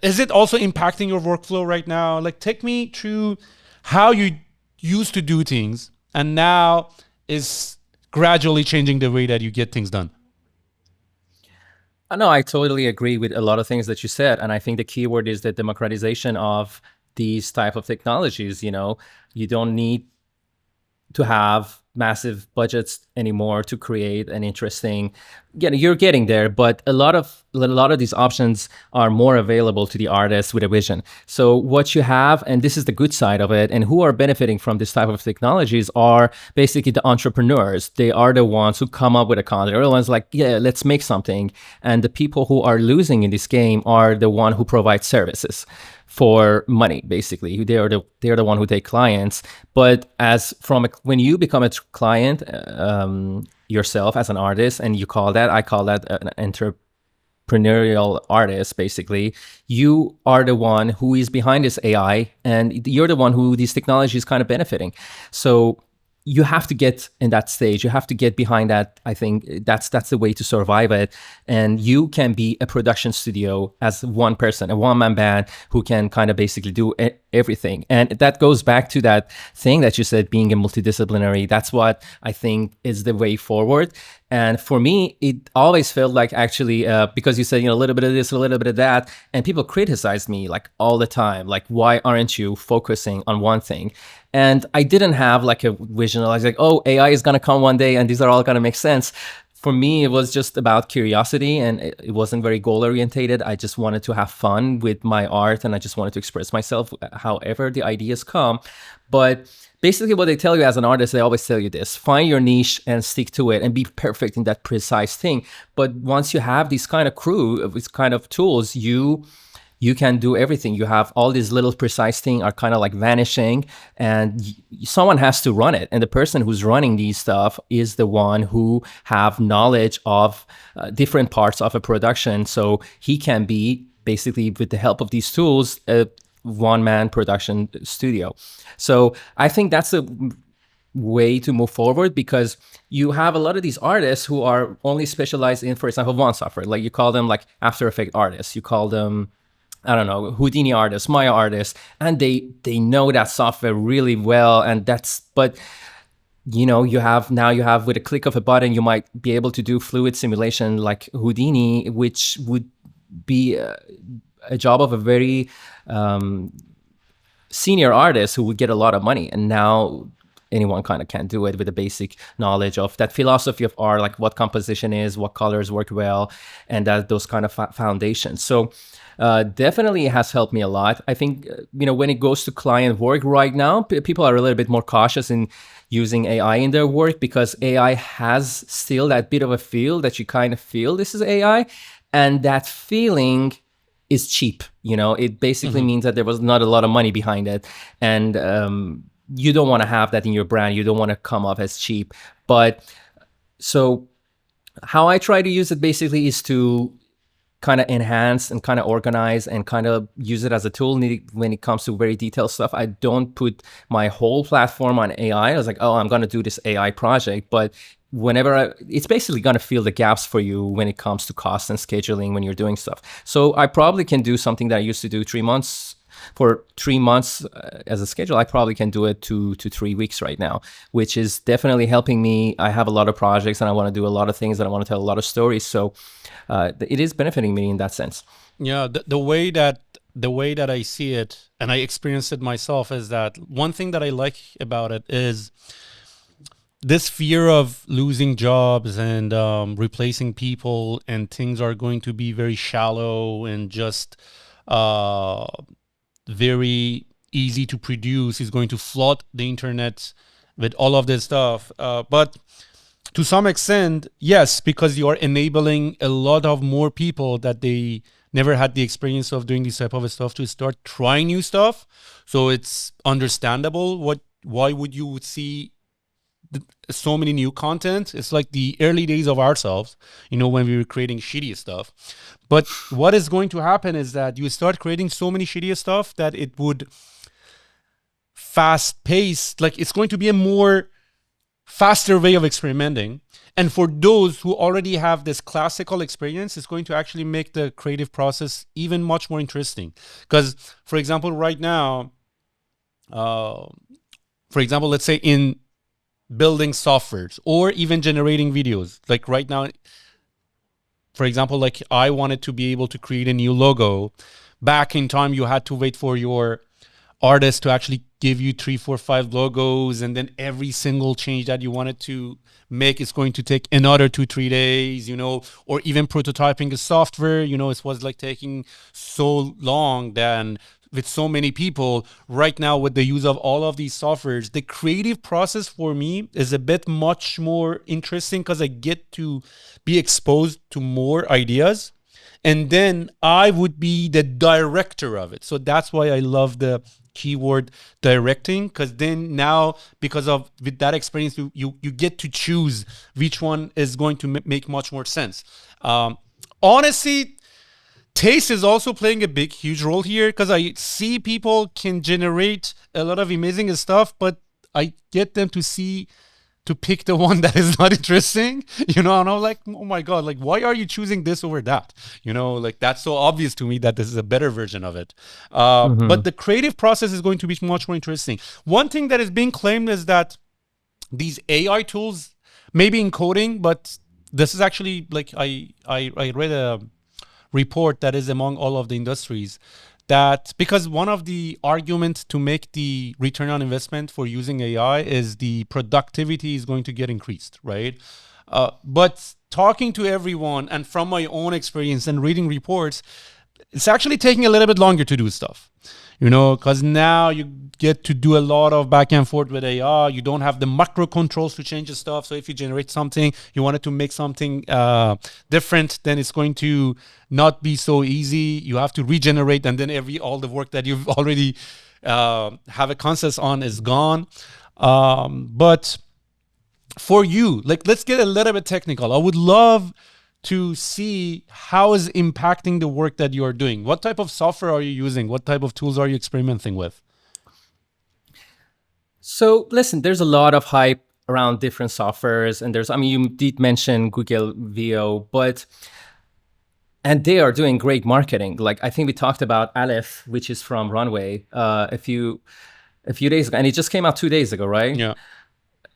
S1: is it also impacting your workflow right now? Like, take me through how you used to do things and now is gradually changing the way that you get things done.
S2: No, I totally agree with a lot of things that you said. And I think the key word is the democratization of these type of technologies. You know, you don't need to have massive budgets anymore to create an interesting, you're getting there, but a lot of these options are more available to the artists with a vision. So what you have, and this is the good side of it, and who are benefiting from this type of technologies are basically the entrepreneurs. They are the ones who come up with a concept. They're the ones like, yeah, let's make something. And the people who are losing in this game are the one who provide services for money. Basically, they're the one who take clients. But when you become a client yourself as an artist, and I call that an entrepreneurial artist. Basically, you are the one who is behind this AI, and you're the one who these technologies kind of benefiting. So you have to get in that stage. You have to get behind that. I think that's the way to survive it. And you can be a production studio as one person, a one-man band who can kind of basically do everything. And that goes back to that thing that you said, being a multidisciplinary. That's what I think is the way forward. And for me, it always felt like actually, because you said, a little bit of this, a little bit of that, and people criticized me like all the time, like, why aren't you focusing on one thing? And I didn't have like a vision. I was like, oh, AI is going to come one day and these are all going to make sense. For me, it was just about curiosity, and it wasn't very goal orientated. I just wanted to have fun with my art, and I just wanted to express myself however the ideas come. But basically what they tell you as an artist, they always tell you this: find your niche and stick to it and be perfect in that precise thing. But once you have this kind of crew, these kind of tools, you can do everything. You have all these little precise things are kind of like vanishing, and someone has to run it. And the person who's running these stuff is the one who have knowledge of different parts of a production. So he can be basically, with the help of these tools, a one-man production studio. So I think that's a way to move forward, because you have a lot of these artists who are only specialized in, for example, one software. Like you call them like After Effects artists. You call them, I don't know, Houdini artists, Maya artists, and they know that software really well. And but you have with a click of a button, you might be able to do fluid simulation like Houdini, which would be a job of a very senior artist who would get a lot of money. And now anyone kind of can do it with a basic knowledge of that philosophy of art, like what composition is, what colors work well, and those kind of foundations. So definitely it has helped me a lot. I think, when it goes to client work right now, people are a little bit more cautious in using AI in their work, because AI has still that bit of a feel that you kind of feel this is AI. And that feeling is cheap. It basically means that there was not a lot of money behind it. And you don't want to have that in your brand. You don't want to come off as cheap. But so how I try to use it basically is to kind of enhance and kind of organize and kind of use it as a tool when it comes to very detailed stuff. I don't put my whole platform on AI. I was like, oh, I'm going to do this AI project. But it's basically going to fill the gaps for you when it comes to cost and scheduling when you're doing stuff. So I probably can do something that I used to do 3 months. For 3 months as a schedule, I probably can do it 2 to 3 weeks right now, which is definitely helping me. I have a lot of projects and I want to do a lot of things and I want to tell a lot of stories. So it is benefiting me in that sense.
S1: Yeah, the way that I see it, and I experienced it myself, is that one thing that I like about it is this fear of losing jobs and replacing people, and things are going to be very shallow and just very easy to produce, is going to flood the internet with all of this stuff. But to some extent, yes, because you are enabling a lot of more people that they never had the experience of doing this type of stuff to start trying new stuff. So it's understandable why would you see so many new content. It's like the early days of ourselves, when we were creating shitty stuff. But what is going to happen is that you start creating so many shitty stuff that it would fast paced, like it's going to be a more faster way of experimenting. And for those who already have this classical experience, it's going to actually make the creative process even much more interesting. Because, for example, right now, let's say in building softwares or even generating videos, like right now, for example, like I wanted to be able to create a new logo. Back in time, you had to wait for your artist to actually give you 3, 4, 5 logos, and then every single change that you wanted to make is going to take another 2, 3 days, or even prototyping a software, it was like taking so long. Then with so many people right now, with the use of all of these softwares, the creative process for me is a bit much more interesting, because I get to be exposed to more ideas, and then I would be the director of it. So that's why I love the keyword directing, because then now, with that experience, you get to choose which one is going to make much more sense. Honestly, taste is also playing a huge role here, because I see people can generate a lot of amazing stuff, but I get them to pick the one that is not interesting, and I'm like, oh my God, like, why are you choosing this over that? Like, that's so obvious to me that this is a better version of it. But the creative process is going to be much more interesting. One thing that is being claimed is that these AI tools, maybe in coding, but this is actually, like, I read a report that is among all of the industries, that because one of the arguments to make the return on investment for using AI is the productivity is going to get increased, right? But talking to everyone, and from my own experience and reading reports, it's actually taking a little bit longer to do stuff, because now you get to do a lot of back and forth with AI. You don't have the macro controls to change the stuff. So if you generate something, you wanted to make something different, then it's going to not be so easy. You have to regenerate, and then all the work that you've already have a consensus on is gone. But for you, like, let's get a little bit technical. I would love to see how is impacting the work that you are doing. What type of software are you using? What type of tools are you experimenting with?
S2: So listen, there's a lot of hype around different softwares, and you did mention Google VO, and they are doing great marketing. Like, I think we talked about Aleph, which is from Runway, a few days ago, and it just came out 2 days ago, right?
S1: Yeah.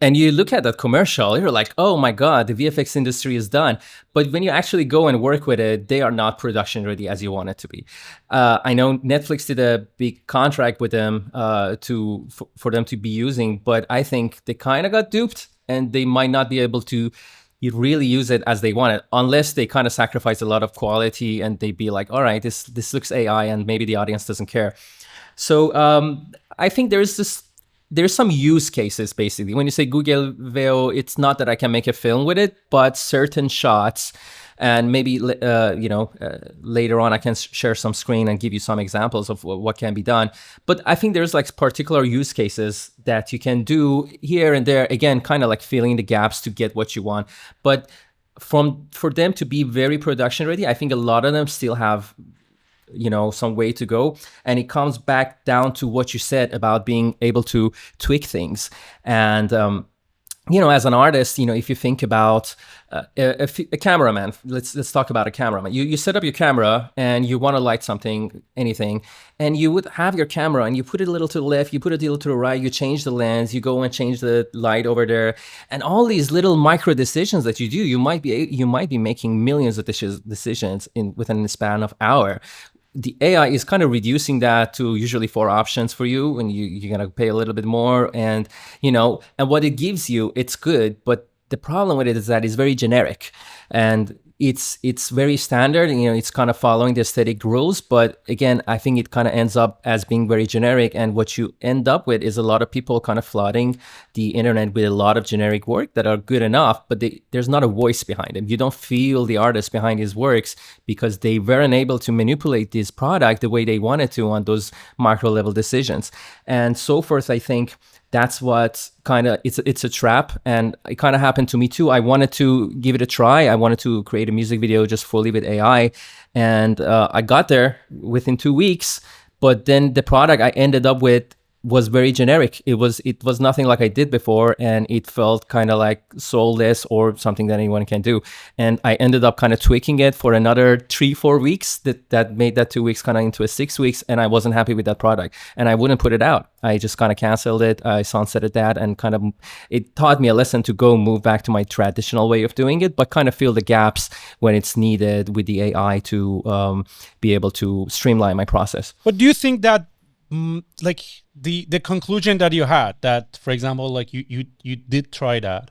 S2: And you look at that commercial, you're like, oh my God, the VFX industry is done. But when you actually go and work with it, they are not production ready as you want it to be. I know Netflix did a big contract with them for them to be using, but I think they kind of got duped, and they might not be able to really use it as they want it, unless they kind of sacrifice a lot of quality and they be like, all right, this looks AI, and maybe the audience doesn't care. So I think there's some use cases. Basically, when you say Google Veo, it's not that I can make a film with it, but certain shots, and maybe later on I can share some screen and give you some examples of what can be done. But I think there's like particular use cases that you can do here and there, again, kind of like filling the gaps to get what you want. But for them to be very production ready, I think a lot of them still have some way to go. And it comes back down to what you said about being able to tweak things. And as an artist, if you think about a cameraman, let's talk about a cameraman. You set up your camera and you want to light anything, and you would have your camera and you put it a little to the left, you put it a little to the right, you change the lens, you go and change the light over there, and all these little micro decisions that you do, you might be making millions of decisions within the span of hour. The AI is kind of reducing that to usually 4 options for you, and you're gonna pay a little bit more, and and what it gives you, it's good, but the problem with it is that it's very generic, and it's very standard, and it's kind of following the aesthetic rules. But again, I think it kind of ends up as being very generic, and what you end up with is a lot of people kind of flooding the internet with a lot of generic work that are good enough, but there's not a voice behind them. You don't feel the artist behind his works because they weren't able to manipulate this product the way they wanted to on those macro level decisions and so forth. I think that's what kind of, it's a trap, and it kind of happened to me too. I wanted to give it a try. I wanted to create a music video just fully with AI, and I got there within 2 weeks, but then the product I ended up with was very generic. It was nothing like I did before, and it felt kind of like soulless or something that anyone can do. And I ended up kind of tweaking it for another 3-4 weeks. That made that 2 weeks kind of into a 6 weeks, and I wasn't happy with that product, and I wouldn't put it out. I just kind of canceled it. I sunsetted that, and kind of it taught me a lesson to move back to my traditional way of doing it, but kind of fill the gaps when it's needed with the AI to be able to streamline my process.
S1: But do you think that like the conclusion that you had, that for example, like you did try that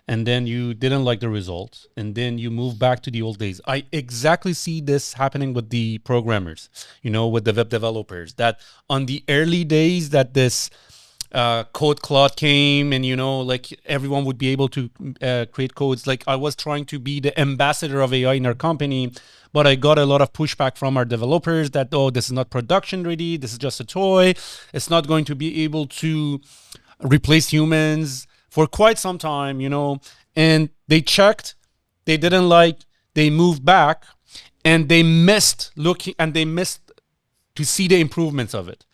S1: and then you didn't like the results and then you move back to the old days? I exactly see this happening with the programmers, with the web developers, that on the early days that this code cloud came, and like everyone would be able to create codes. Like I was trying to be the ambassador of AI in our company, but I got a lot of pushback from our developers that, oh, this is not production ready, this is just a toy, it's not going to be able to replace humans for quite some time, and they checked, they didn't like, they moved back, and they missed to see the improvements of it,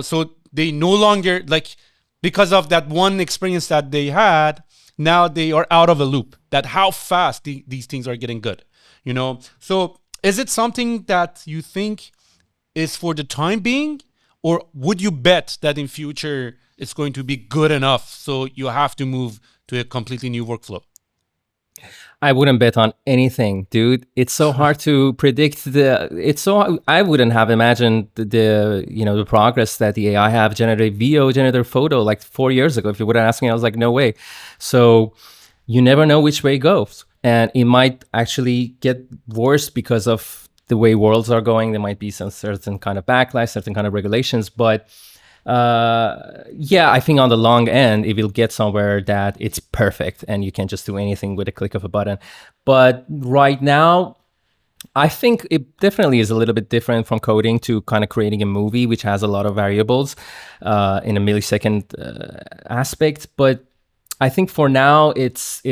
S1: so they no longer, like, because of that one experience that they had, now they are out of a loop, that how fast these things are getting good, So is it something that you think is for the time being, or would you bet that in future it's going to be good enough so you have to move to a completely new workflow?
S2: I wouldn't bet on anything, dude. It's so hard to predict I wouldn't have imagined the progress that the AI have generated video, generated photo like 4 years ago. If you would have asked me, I was like, no way. So you never know which way it goes. And it might actually get worse because of the way worlds are going. There might be some certain kind of backlash, certain kind of regulations, but I think on the long end, it will get somewhere that it's perfect and you can just do anything with a click of a button. But right now, I think it definitely is a little bit different from coding to kind of creating a movie, which has a lot of variables in a millisecond aspect. But I think for now, it's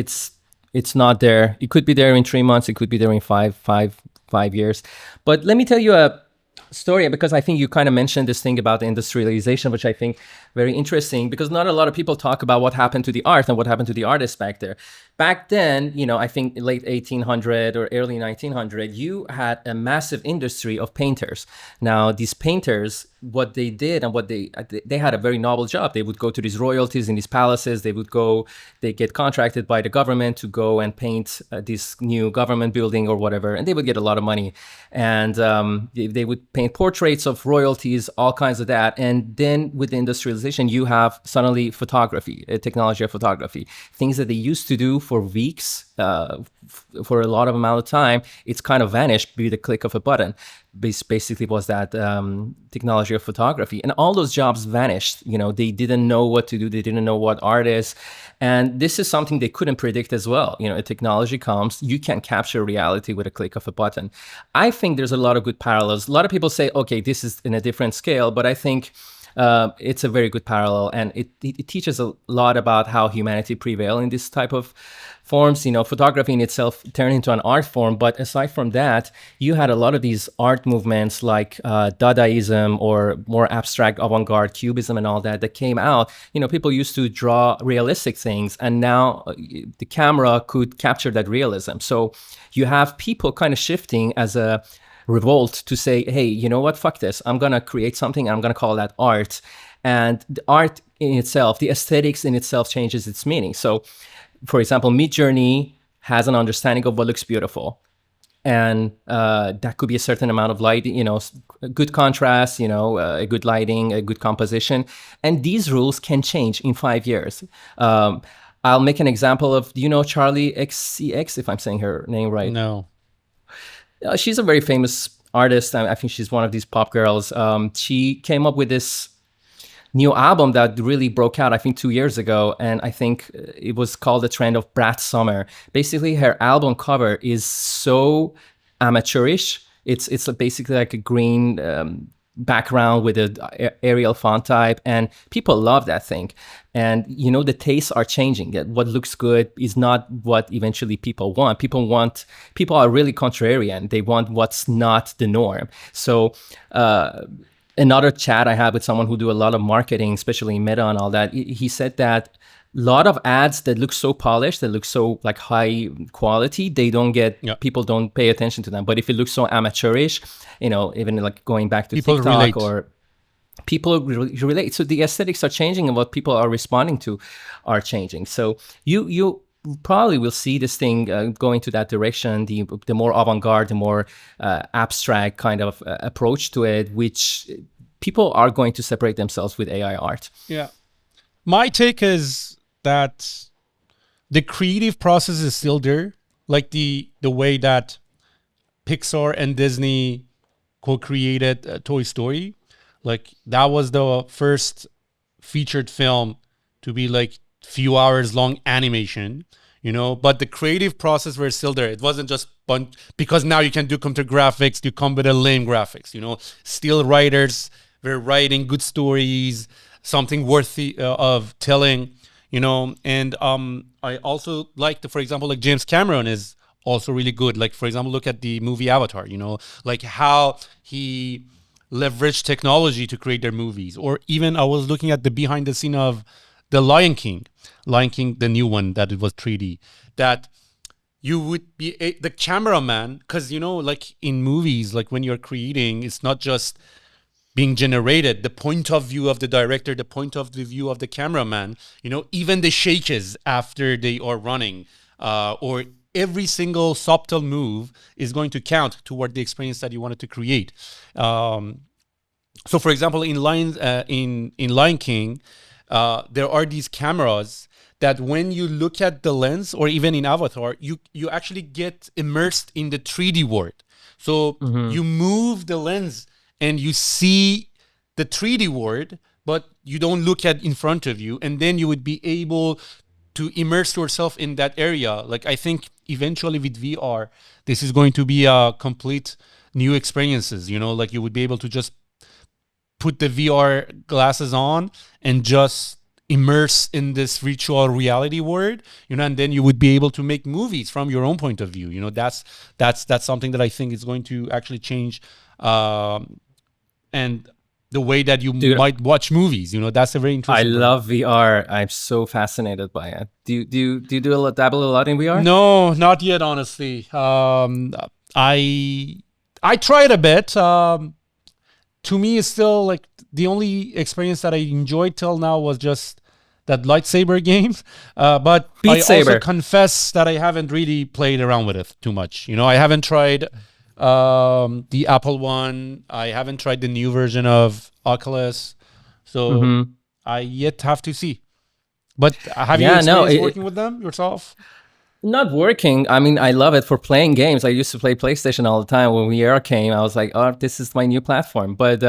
S2: not there. It could be there in 3 months. It could be there in five years. But let me tell you story, because I think you kind of mentioned this thing about industrialization, which I think very interesting, because not a lot of people talk about what happened to the art and what happened to the artists back there. Back then, I think late 1800 or early 1900, you had a massive industry of painters. Now, these painters, what they did and what they had a very noble job. They would go to these royalties in these palaces. They get contracted by the government to go and paint this new government building or whatever, and they would get a lot of money. And they would paint portraits of royalties, all kinds of that. And then with the industrialization, you have suddenly photography, technology of photography, things that they used to do for weeks, for a lot of amount of time, it's kind of vanished with the click of a button. Basically was that technology of photography, and all those jobs vanished. They didn't know what to do. They didn't know what art is. And this is something they couldn't predict as well. A technology comes, you can capture reality with a click of a button. I think there's a lot of good parallels. A lot of people say, okay, this is in a different scale, but I think it's a very good parallel, and it teaches a lot about how humanity prevail in this type of forms. Photography in itself turned into an art form, but aside from that, you had a lot of these art movements like Dadaism or more abstract avant-garde Cubism and all that came out. People used to draw realistic things, and now the camera could capture that realism. So you have people kind of shifting as a revolt to say, hey, you know what, fuck this. I'm going to create something, and I'm going to call that art. And the art in itself, the aesthetics in itself changes its meaning. So, for example, Midjourney has an understanding of what looks beautiful. And that could be a certain amount of light, good contrast, a good lighting, a good composition. And these rules can change in 5 years. I'll make an example of, do you know Charlie XCX, if I'm saying her name right?
S1: No.
S2: She's a very famous artist. I think she's one of these pop girls. She came up with this new album that really broke out, I think, 2 years ago. And I think it was called The Trend of Brat Summer. Basically, her album cover is so amateurish. It's basically like a green background with a Arial font type, and people love that thing. And the tastes are changing. What looks good is not what eventually people want. People are really contrarian. They want what's not the norm. So another chat I had with someone who do a lot of marketing, especially Meta and all that, he said that a lot of ads that look so polished, that look so like high quality, people don't pay attention to them. But if it looks so amateurish, even like going back to
S1: people
S2: TikTok
S1: relate.
S2: or people relate. So the aesthetics are changing, and what people are responding to are changing. So you probably will see this thing going to that direction, the more avant-garde, the more abstract kind of approach to it, which people are going to separate themselves with AI art.
S1: Yeah. My take is that the creative process is still there. Like the way that Pixar and Disney co-created Toy Story. Like that was the first featured film to be like few hours long animation, but the creative process was still there. It wasn't just because now you can do computer graphics, do computer lame graphics, still writers were writing good stories, something worthy of telling, and I also like for example, like James Cameron is also really good. Like, for example, look at the movie Avatar, like how he leveraged technology to create their movies. Or even I was looking at the behind the scene of the Lion King, the new one that it was 3D, that you would be the cameraman, because, like in movies, like when you're creating, it's not just being generated, the point of view of the director, the point of the view of the cameraman, even the shakes after they are running, or every single subtle move is going to count toward the experience that you wanted to create. So, for example, in Lion King, there are these cameras that when you look at the lens, or even in Avatar, you actually get immersed in the 3D world. So you move the lens and you see the 3D world, but you don't look at in front of you, and then you would be able to immerse yourself in that area. Like, I think eventually with VR, this is going to be a complete new experiences, like you would be able to just put the VR glasses on and just immerse in this virtual reality world, and then you would be able to make movies from your own point of view. That's something that I think is going to actually change and the way that you
S2: Dude,
S1: might watch movies. That's a very
S2: I
S1: interesting part.
S2: love VR. I'm so fascinated by it. Do you dabble a lot in VR?
S1: No, not yet, honestly. I tried a bit. To me, it's still like the only experience that I enjoyed till now was just that lightsaber game. But
S2: Beat
S1: I also
S2: Saber.
S1: confess that I haven't really played around with it too much. I haven't tried the Apple one. I haven't tried the new version of Oculus. So I yet have to see. But have you
S2: Yeah, no,
S1: experienced working with them yourself?
S2: not working. I mean, I love it for playing games. I used to play PlayStation all the time. When VR came, I was like, oh, this is my new platform. But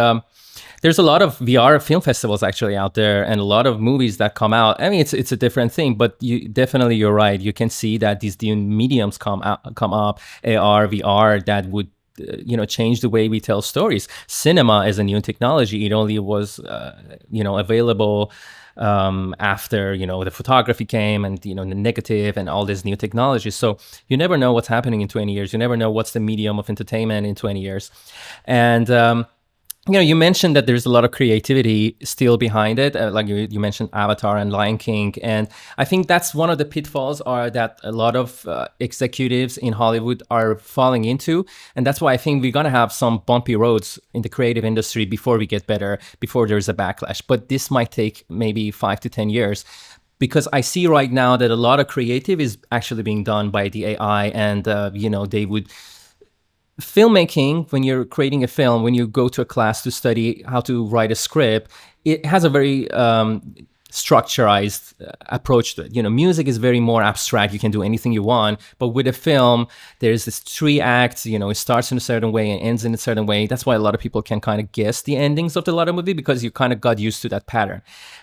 S2: there's a lot of VR film festivals actually out there, and a lot of movies that come out. I mean, it's a different thing, but you're right. You can see that these new mediums come up, AR, VR, that would change the way we tell stories. Cinema is a new technology. It only was available after the photography came, and the negative and all these new technologies. So you never know what's happening in 20 years. You never know what's the medium of entertainment in 20 years. And you mentioned that there's a lot of creativity still behind it. Like you mentioned Avatar and Lion King. And I think that's one of the pitfalls are that a lot of executives in Hollywood are falling into. And that's why I think we're going to have some bumpy roads in the creative industry before we get better, before there's a backlash. But this might take maybe 5 to 10 years. Because I see right now that a lot of creative is actually being done by the AI, and they would filmmaking, when you're creating a film, when you go to a class to study how to write a script, it has a very structurized approach to it. Music is very more abstract. You can do anything you want. But with a film, there's this 3 acts, it starts in a certain way and ends in a certain way. That's why a lot of people can kind of guess the endings of the lot of movie, because you kind of got used to that pattern.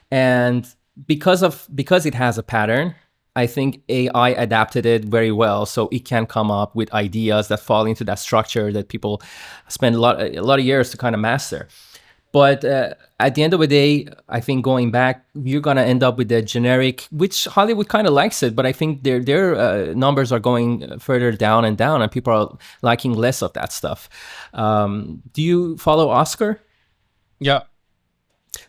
S2: And because it has a pattern, I think AI adapted it very well, so it can come up with ideas that fall into that structure that people spend a lot of years to kind of master. But at the end of the day, I think going back, you're gonna end up with the generic, which Hollywood kind of likes it, but I think their numbers are going further down, and people are liking less of that stuff. Do you follow Oscar?
S1: Yeah.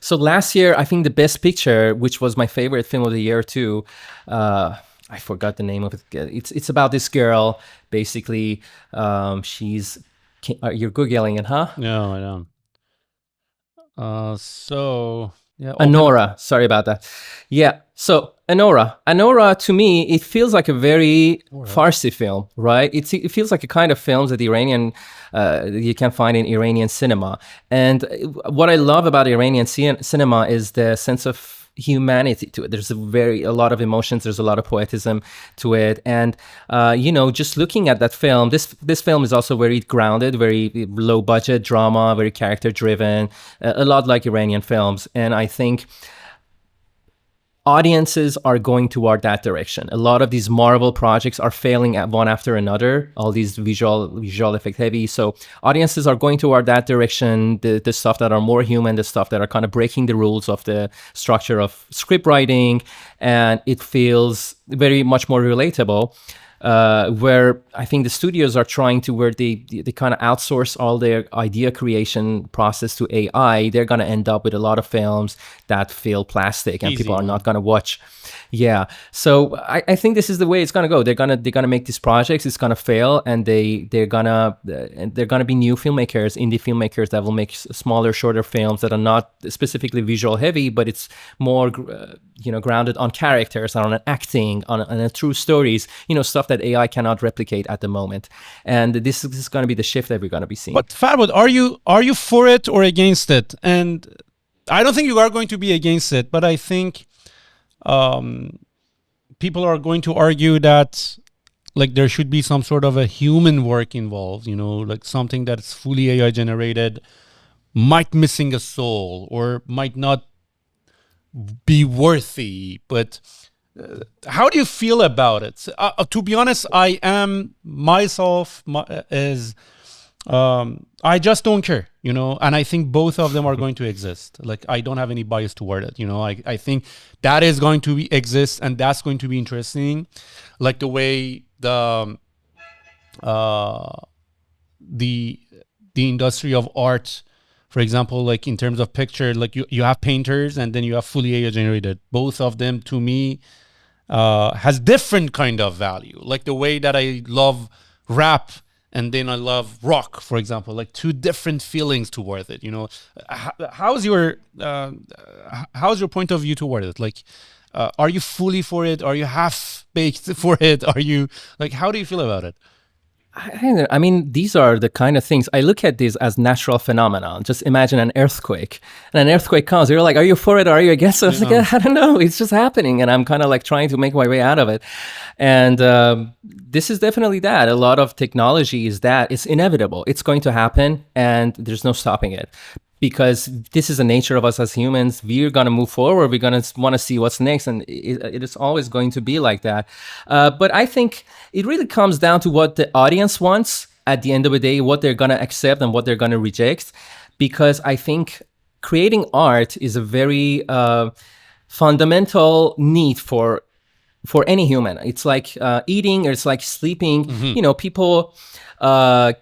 S2: So last year, I think the Best Picture, which was my favorite film of the year too, I forgot the name of it. It's about this girl. Basically, she's. You're googling it, huh?
S1: No, I don't. Yeah.
S2: Anora. Sorry about that. Yeah. So Anora to me, it feels like a very Farsi film, right? It feels like a kind of films that you can find in Iranian cinema. And what I love about Iranian cinema is the sense of humanity to it. There's a lot of emotions. There's a lot of poetism to it. And, just looking at that film, this film is also very grounded, very low budget drama, very character driven, a lot like Iranian films. And I think audiences are going toward that direction. A lot of these Marvel projects are failing at one after another, all these visual effect heavy. So audiences are going toward that direction, the stuff that are more human, the stuff that are kind of breaking the rules of the structure of script writing, and it feels very much more relatable. Where I think the studios are trying to, where they kind of outsource all their idea creation process to AI, they're going to end up with a lot of films that feel plastic and people are not going to watch. Yeah. So I think this is the way it's going to go. They're going to make these projects. It's going to fail, and they're going to be new filmmakers, indie filmmakers that will make smaller, shorter films that are not specifically visual heavy, but it's more grounded on characters, on acting, on true stories, stuff that AI cannot replicate at the moment. And this is going to be the shift that we're going to be seeing.
S1: But Farwood, are you for it or against it? And I don't think you are going to be against it, but I think people are going to argue that like there should be some sort of a human work involved, like something that's fully AI generated might missing a soul or might not be worthy. But how do you feel about it? To be honest, I am myself I just don't care, and I think both of them are going to exist. Like, I don't have any bias toward it. I think that is going to exist, and that's going to be interesting. Like the way the industry of art, For example, like in terms of picture, like you have painters and then you have fully AI generated. Both of them, to me, has different kind of value. Like the way that I love rap and then I love rock, for example, like two different feelings toward it. You know, how's your point of view toward it? Like, are you fully for it? Are you half baked for it? Are you like, how do you feel about it?
S2: I mean, these are the kind of things I look at these as natural phenomena. Just imagine an earthquake, and an earthquake comes. You're like, "Are you for it? Or are you against it?" I was like, "I don't know. It's just happening," and I'm kind of like trying to make my way out of it. And this is definitely that. A lot of technology is that it's inevitable. It's going to happen, and there's no stopping it. Because this is the nature of us as humans. We're going to move forward. We're going to want to see what's next. And it is always going to be like that. But I think it really comes down to what the audience wants at the end of the day, what they're going to accept and what they're going to reject. Because I think creating art is a very fundamental need for any human. It's like eating, or it's like sleeping. You know, people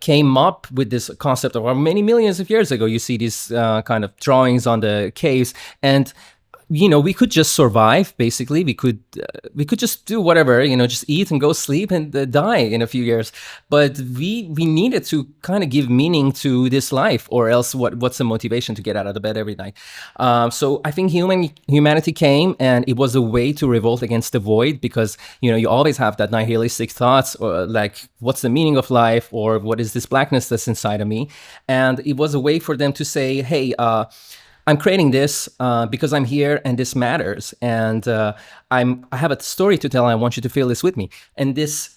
S2: came up with this concept of many millions of years ago. You see these kind of drawings on the caves, and you know, we could just survive. Basically, we could just do whatever, you know, just eat and go sleep and die in a few years. But we needed to kind of give meaning to this life, or else what's the motivation to get out of the bed every night? So I think humanity came, and it was a way to revolt against the void, because you know, you always have that nihilistic thoughts, or like, what's the meaning of life, or what is this blackness that's inside of me? And it was a way for them to say, hey, I'm creating this because I'm here and this matters, and I have a story to tell. And I want you to feel this with me. And this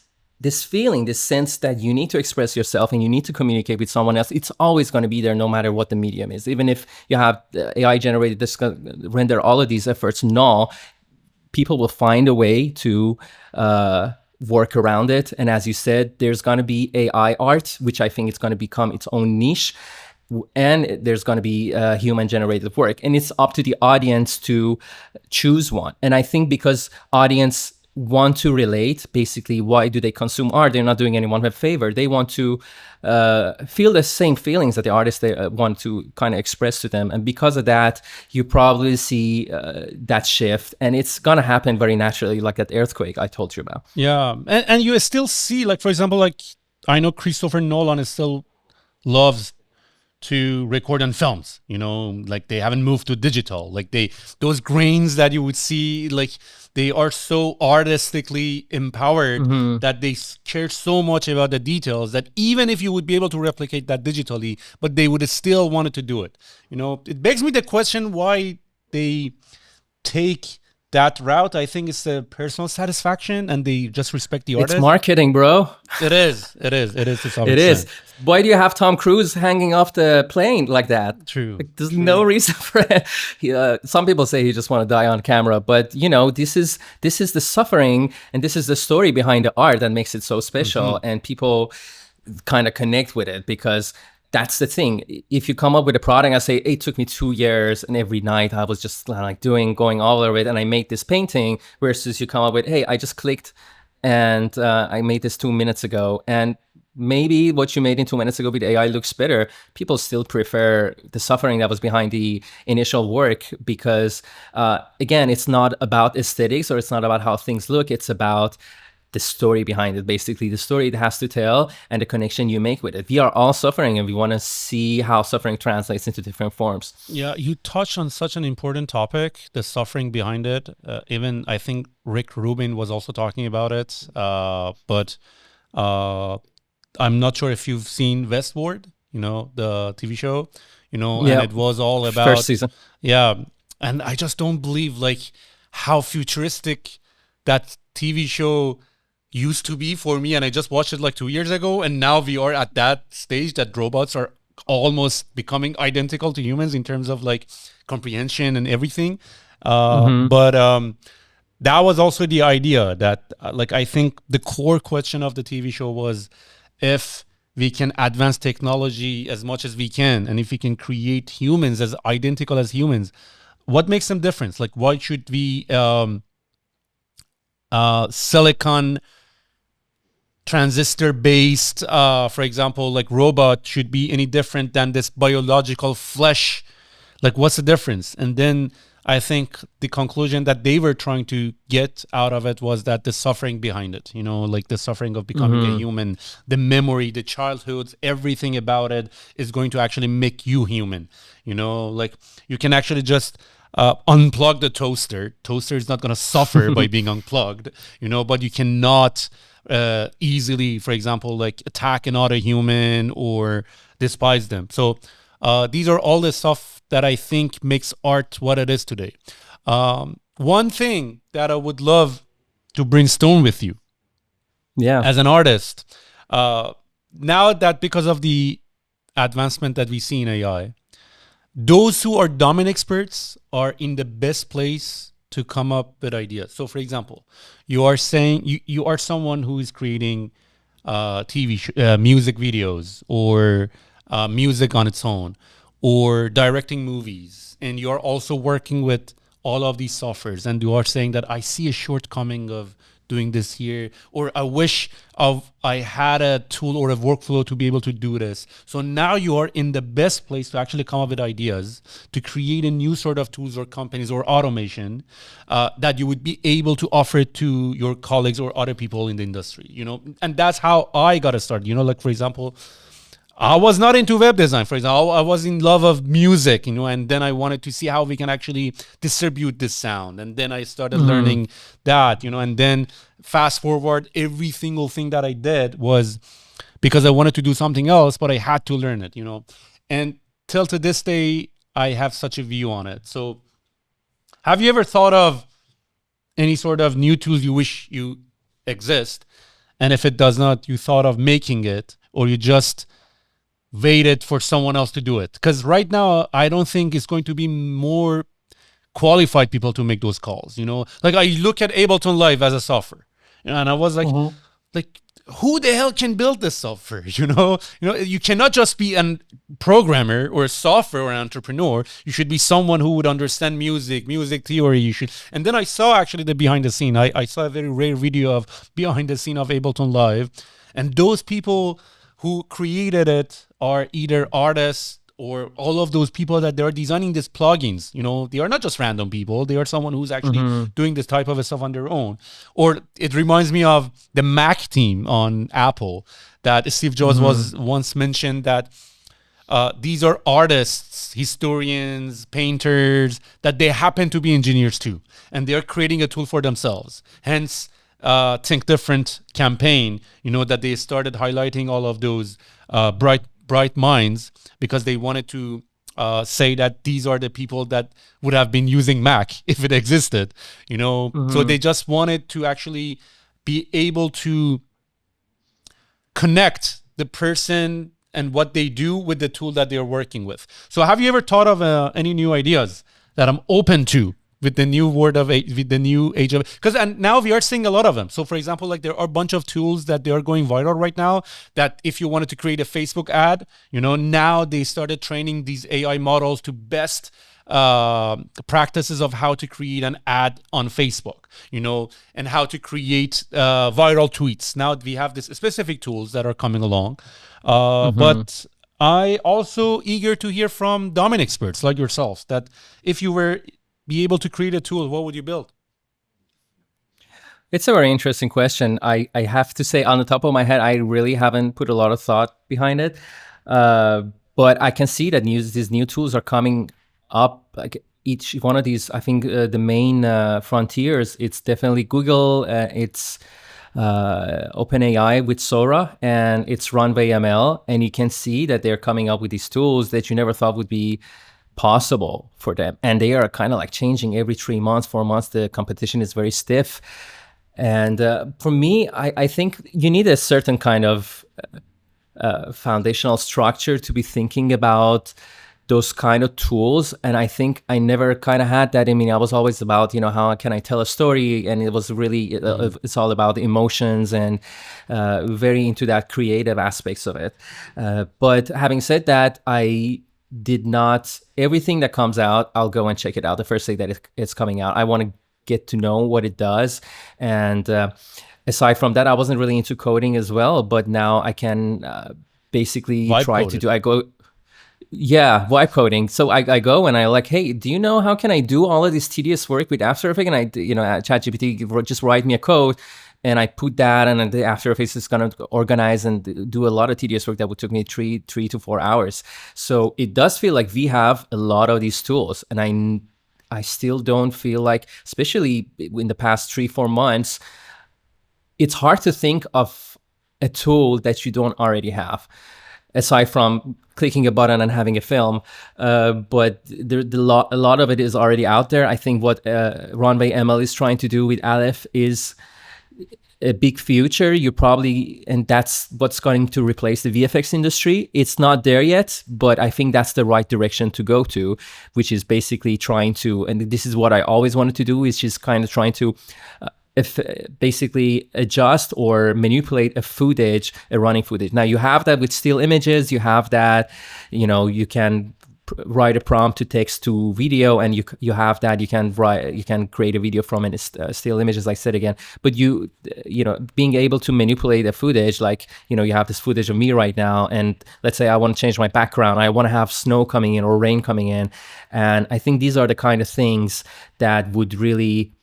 S2: feeling, this sense that you need to express yourself and you need to communicate with someone else, it's always going to be there, no matter what the medium is. Even if you have AI generated this, render all of these efforts null, people will find a way to work around it. And as you said, there's going to be AI art, which I think it's going to become its own niche. And there's going to be human generated work, and it's up to the audience to choose one. And I think because audience want to relate, basically, why do they consume art? They're not doing anyone a favor. They want to feel the same feelings that the artists they want to kind of express to them. And because of that, you probably see that shift, and it's going to happen very naturally, like that earthquake I told you about.
S1: Yeah, and you still see, like, for example, like, I know Christopher Nolan still loves to record on films, you know, like they haven't moved to digital. Like those grains that you would see, like they are so artistically empowered that they care so much about the details that even if you would be able to replicate that digitally, but they would still wanted to do it. You know, it begs me the question why they take that route. I think it's a personal satisfaction, and they just respect the artist.
S2: It's marketing, bro.
S1: It is to some
S2: It
S1: extent.
S2: is. Why do you have Tom Cruise hanging off the plane like that?
S1: True.
S2: Like, there's no reason for it. Some people say he just want to die on camera, but you know, this is the suffering, and this is the story behind the art that makes it so special, and people kind of connect with it, because that's the thing. If you come up with a product, I say, it took me 2 years, and every night I was just like going all over it, and I made this painting, versus you come up with, hey, I just clicked and I made this 2 minutes ago. And maybe what you made in 2 minutes ago with AI looks better. People still prefer the suffering that was behind the initial work, because again, it's not about aesthetics, or it's not about how things look. It's about the story behind it, basically the story it has to tell and the connection you make with it. We are all suffering, and we want to see how suffering translates into different forms.
S1: Yeah, you touched on such an important topic, the suffering behind it. Even I think Rick Rubin was also talking about it. But I'm not sure if you've seen Westworld, you know, the TV show, you know, and it was all about
S2: first season.
S1: Yeah. And I just don't believe like how futuristic that TV show used to be for me. And I just watched it like 2 years ago. And now we are at that stage that robots are almost becoming identical to humans in terms of like comprehension and everything. But that was also the idea that like, I think the core question of the TV show was if we can advance technology as much as we can, and if we can create humans as identical as humans, what makes them different? Like, why should we silicon transistor based, for example, like robot should be any different than this biological flesh? Like, what's the difference? And then I think the conclusion that they were trying to get out of it was that the suffering behind it, you know, like the suffering of becoming a human, the memory, the childhood, everything about it is going to actually make you human. You know, like you can actually just unplug the toaster. Toaster is not going to suffer by being unplugged, you know, but you cannot easily, for example, like attack another human or despise them. So these are all the stuff that I think makes art what it is today. One thing that I would love to brainstorm with you as an artist, now that because of the advancement that we see in AI, those who are domain experts are in the best place to come up with ideas. So for example, you are saying you are someone who is creating music videos or music on its own, or directing movies, and you're also working with all of these softwares, and you are saying that I see a shortcoming of doing this here, or I wish I had a tool or a workflow to be able to do this. So now you are in the best place to actually come up with ideas to create a new sort of tools or companies or automation that you would be able to offer it to your colleagues or other people in the industry, you know. And that's how I got to start, you know, like for example, I was not into web design, for example. I was in love of music, you know, and then I wanted to see how we can actually distribute this sound. And then I started learning that, you know, and then fast forward, every single thing that I did was because I wanted to do something else, but I had to learn it, you know. And till to this day, I have such a view on it. So have you ever thought of any sort of new tools you wish you exist? And if it does not, you thought of making it, or you just waited for someone else to do it? Because right now I don't think it's going to be more qualified people to make those calls, you know. Like I look at Ableton Live as a software, you know, and I was like like who the hell can build this software? You know, you cannot just be a programmer or a software or an entrepreneur. You should be someone who would understand music theory. You should. And then I saw actually the behind the scene. I saw a very rare video of behind the scene of Ableton Live, and those people who created it are either artists or all of those people that they're designing these plugins. You know, they are not just random people. They are someone who's actually doing this type of stuff on their own. Or it reminds me of the Mac team on Apple that Steve Jobs was once mentioned that these are artists, historians, painters, that they happen to be engineers too. And they're creating a tool for themselves. Hence, Think Different campaign, you know, that they started highlighting all of those bright minds because they wanted to say that these are the people that would have been using Mac if it existed, you know. So they just wanted to actually be able to connect the person and what they do with the tool that they're working with. So have you ever thought of any new ideas that I'm open to with the new with the new age of, because and now we are seeing a lot of them. So for example, like there are a bunch of tools that they are going viral right now that if you wanted to create a Facebook ad, you know, now they started training these AI models to best practices of how to create an ad on Facebook, you know, and how to create viral tweets. Now we have these specific tools that are coming along, but I also eager to hear from domain experts like yourselves that if you were be able to create a tool, what would you build?
S2: It's a very interesting question. I have to say, on the top of my head, I really haven't put a lot of thought behind it. But I can see that these new tools are coming up. Like each one of these, I think the main frontiers, it's definitely Google, it's OpenAI with Sora, and it's Runway ML. And you can see that they're coming up with these tools that you never thought would be possible for them, and they are kind of like changing every 3 months, 4 months. The competition is very stiff, and for me, I think you need a certain kind of foundational structure to be thinking about those kind of tools. And I think I never kind of had that. I mean, I was always about, you know, how can I tell a story, and it was really it's all about emotions and very into that creative aspects of it. But having said that, I did not, everything that comes out, I'll go and check it out the first day that it's coming out. I want to get to know what it does. And aside from that, I wasn't really into coding as well, but now I can basically
S1: Vibe
S2: try
S1: code
S2: to
S1: it.
S2: do. I go. Yeah, vibe coding. So I go and I like, hey, do you know how can I do all of this tedious work with After Effects? And ChatGPT just write me a code, and I put that, and then the After Effects is gonna organize and do a lot of tedious work that would took me three to 4 hours. So it does feel like we have a lot of these tools, and I still don't feel like, especially in the past 3-4 months, it's hard to think of a tool that you don't already have, aside from clicking a button and having a film. But a lot of it is already out there. I think what Runway ML is trying to do with Aleph is a big future. And that's what's going to replace the VFX industry. It's not there yet, but I think that's the right direction to go to, which is basically trying to, and this is what I always wanted to do, is just kind of trying to basically adjust or manipulate a running footage. Now you have that with still images. You have that, you can write a prompt to text to video, and you have that. You can create a video from a still image, as I said again. But being able to manipulate a footage, like you have this footage of me right now, and let's say I want to change my background. I want to have snow coming in or rain coming in, and I think these are the kind of things that would really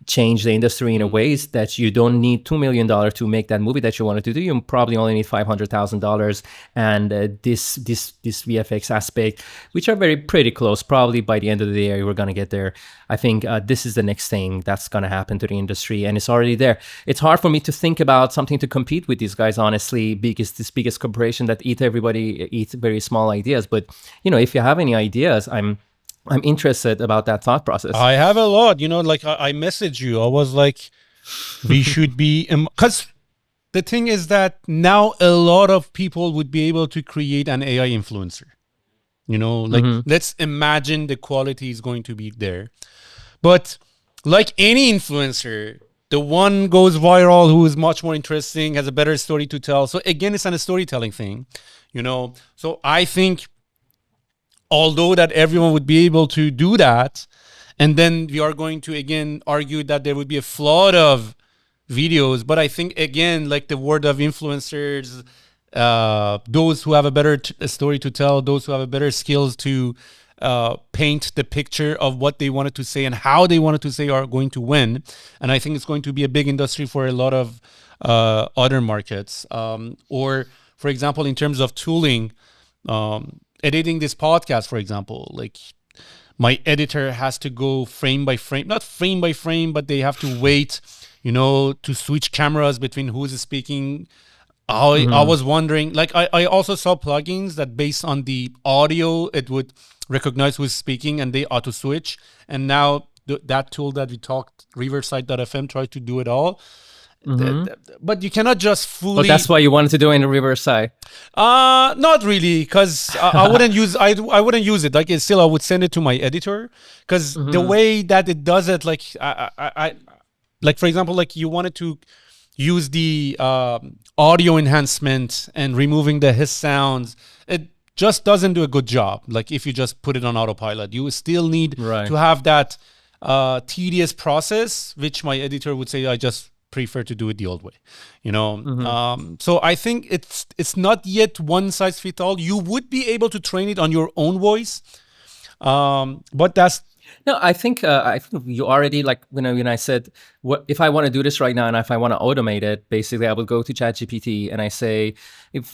S2: change the industry in a ways that you don't need $2 million to make that movie that you wanted to do. You probably only need $500,000, and this VFX aspect, which are pretty close. Probably by the end of the year, we're gonna get there. I think this is the next thing that's gonna happen to the industry, and it's already there. It's hard for me to think about something to compete with these guys, honestly, because this biggest corporation that eat very small ideas. But if you have any ideas, I'm interested about that thought process.
S1: I have a lot, like I messaged you. I was like, we should be, because the thing is that now a lot of people would be able to create an AI influencer. Let's imagine the quality is going to be there. But like any influencer, the one goes viral who is much more interesting, has a better story to tell. So again, it's a storytelling thing, So I think, although that everyone would be able to do that, and then we are going to again argue that there would be a flood of videos. But I think again, like the word of influencers, those who have a better story to tell, those who have a better skills to paint the picture of what they wanted to say and how they wanted to say, are going to win. And I think it's going to be a big industry for a lot of other markets. Or for example, in terms of tooling, editing this podcast, for example, like my editor has to go frame by frame, not frame by frame, but they have to wait, to switch cameras between who's speaking. I was wondering, like I also saw plugins that based on the audio, it would recognize who's speaking and they auto switch. And now that tool that we talked, Riverside.fm, tries to do it all. But you cannot just fully.
S2: But that's why you wanted to do it in the reverse side.
S1: Not really, because I wouldn't use. I wouldn't use it. Like still, I would send it to my editor, because the way that it does it, like I like for example, like you wanted to use the audio enhancement and removing the hiss sounds. It just doesn't do a good job. Like if you just put it on autopilot, you still need to have that tedious process, which my editor would say I just prefer to do it the old way, so I think it's not yet one size fits all. You would be able to train it on your own voice, but that's
S2: no, I think you already, like when I said, what if I want to do this right now and if I want to automate it, basically I would go to ChatGPT and I say,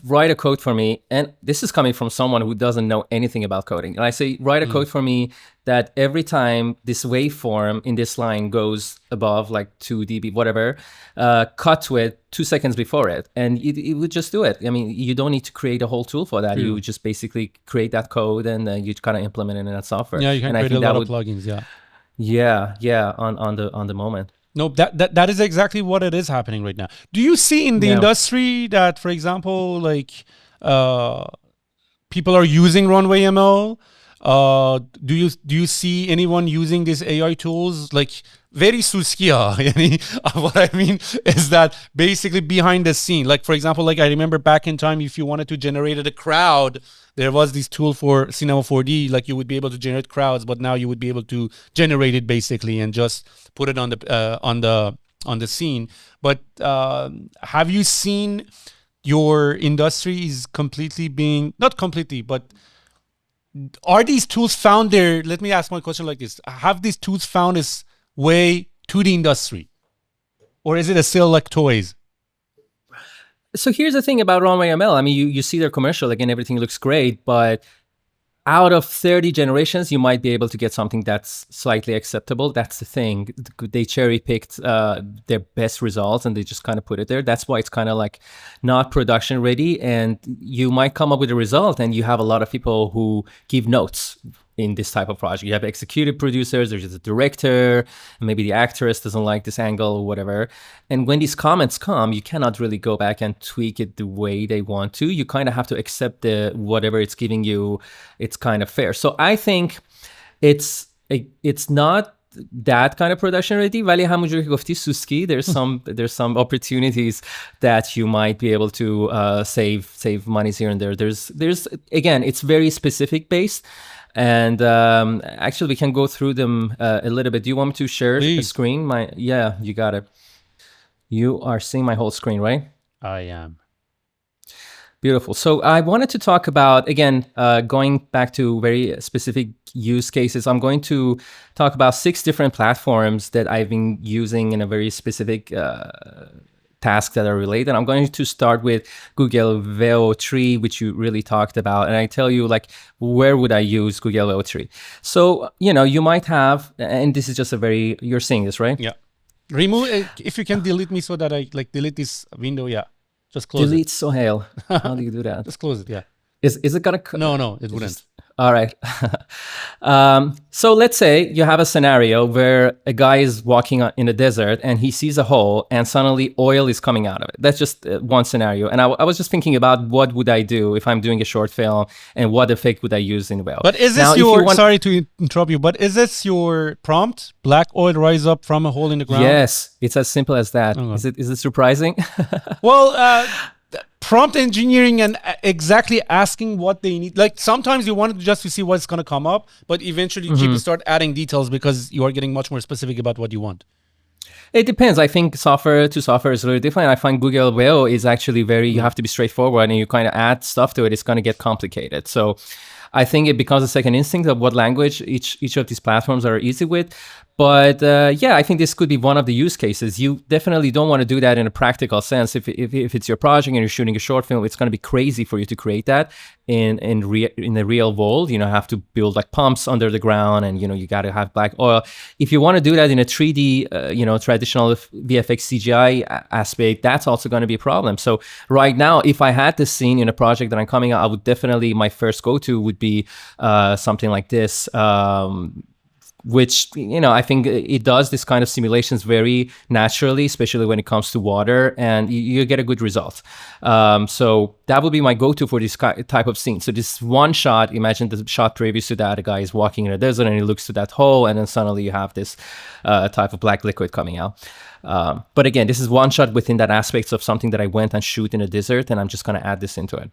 S2: write a code for me. And this is coming from someone who doesn't know anything about coding. And I say, write a code for me that every time this waveform in this line goes above like 2 dB, whatever, cut to it 2 seconds before it. And it would just do it. I mean, you don't need to create a whole tool for that. You just basically create that code and you kind of implement it in that software.
S1: Yeah, you can create a lot of plugins.
S2: Yeah, on the moment.
S1: No, that is exactly what it is happening right now. Do you see in the industry that, for example, like people are using Runway ML do you see anyone using these AI tools? Like very suskia. What I mean is that basically behind the scene, like for example, like I remember back in time, if you wanted to generate a crowd, there was this tool for Cinema 4D, like you would be able to generate crowds, but now you would be able to generate it basically and just put it on the scene. But have you seen your industry is completely being, not completely, but are these tools found there? Let me ask my question like this. Have these tools found its way to the industry? Or is it still like toys?
S2: So here's the thing about Runway ML. I mean, you see their commercial, again, everything looks great, but out of 30 generations, you might be able to get something that's slightly acceptable. That's the thing. They cherry picked their best results and they just kind of put it there. That's why it's kind of like not production ready. And you might come up with a result and you have a lot of people who give notes in this type of project. You have executive producers, there's a director, and maybe the actress doesn't like this angle or whatever. And when these comments come, you cannot really go back and tweak it the way they want to. You kind of have to accept whatever it's giving you. It's kind of fair. So I think it's not that kind of production ready. ولی همونجوری که گفتی سوسکی, there's some opportunities that you might be able to save monies here and there. There's again, it's very specific based. And actually, we can go through them a little bit. Do you want me to share the screen? Yeah, you got it. You are seeing my whole screen, right?
S1: I am.
S2: Beautiful. So I wanted to talk about, again, going back to very specific use cases. I'm going to talk about 6 different platforms that I've been using in a very specific tasks that are related. I'm going to start with Google Veo 3, which you really talked about. And I tell you, like, where would I use Google Veo 3? So, you might have, and this is just you're seeing this, right?
S1: Yeah. Remove, if you can delete me so that I delete this window. Yeah. Just close
S2: delete Sohail. How do you do that?
S1: Just close it. Yeah.
S2: Is it gonna?
S1: No, it wouldn't.
S2: All right. So let's say you have a scenario where a guy is walking in a desert and he sees a hole and suddenly oil is coming out of it. That's just one scenario. And I was just thinking about what would I do if I'm doing a short film and what effect would I use in Veo.
S1: But is this sorry to interrupt you, but is this your prompt? Black oil rise up from a hole in the ground?
S2: Yes, it's as simple as that. Okay. Is it surprising?
S1: Well, prompt engineering and exactly asking what they need. Like sometimes you want just to see what's going to come up, but eventually you start adding details because you are getting much more specific about what you want.
S2: It depends. I think software to software is really different. I find Google Veo is actually you have to be straightforward and you kind of add stuff to it. It's going to get complicated. So I think it becomes a second instinct of what language each of these platforms are easy with. But yeah, I think this could be one of the use cases. You definitely don't want to do that in a practical sense. If it's your project and you're shooting a short film, it's going to be crazy for you to create that in the real world. Have to build like pumps under the ground, and you got to have black oil. If you want to do that in a 3D, traditional VFX CGI aspect, that's also going to be a problem. So right now, if I had this scene in a project that I'm coming out, I would definitely, my first go-to would be something like this. Which, I think it does this kind of simulations very naturally, especially when it comes to water, and you get a good result. So that would be my go-to for this type of scene. So this one shot, imagine the shot previous to that, a guy is walking in a desert and he looks to that hole, and then suddenly you have this type of black liquid coming out. But again, this is one shot within that aspect of something that I went and shoot in a desert, and I'm just going to add this into it.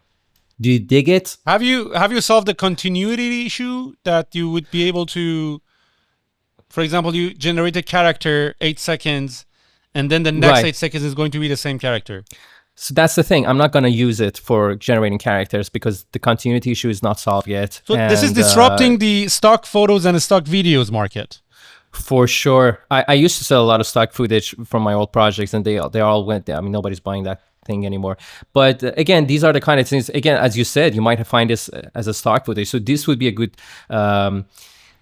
S2: Do you dig it?
S1: Have you solved the continuity issue that you would be able to... For example, you generate a character 8 seconds, and then the next 8 seconds is going to be the same character.
S2: So that's the thing. I'm not going to use it for generating characters because the continuity issue is not solved yet.
S1: So this is disrupting the stock photos and stock videos market.
S2: For sure. I used to sell a lot of stock footage from my old projects, and they all went there. I mean, nobody's buying that thing anymore. But again, these are the kind of things, again, as you said, you might find this as a stock footage. So this would be a good...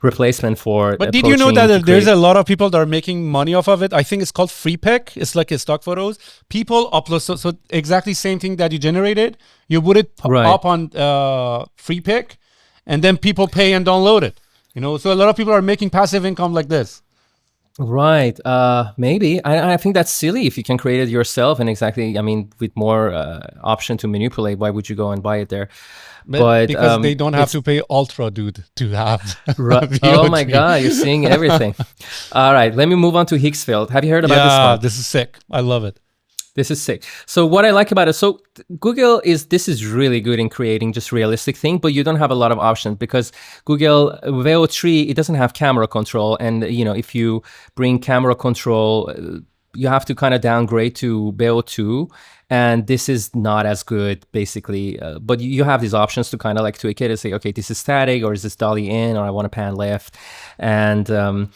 S2: replacement for.
S1: But did you know that there's a lot of people that are making money off of it? I think it's called free pick. It's like a stock photos. People upload so exactly same thing that you generated. You put it up on free pick, and then people pay and download it. So a lot of people are making passive income like this.
S2: Right. Maybe. I think that's silly if you can create it yourself and exactly, I mean, with more option to manipulate, why would you go and buy it there?
S1: But
S2: But
S1: because they don't have
S2: it's
S1: to pay Ultra, dude, to have
S2: oh my
S1: VO3.
S2: God, you're seeing everything. All right, let me move on to Higgsfield. Have you heard about this
S1: Yeah,
S2: one?
S1: this is sick. I love it.
S2: This is sick. So what I like about it, so Google is this is really good in creating just realistic thing, but you don't have a lot of options because Google Veo 3 it doesn't have camera control, and if you bring camera control, you have to kind of downgrade to Veo 2, and this is not as good basically. But you have these options to kind of like tweak it and say, okay, this is static, or is this dolly in, or I want to pan left, and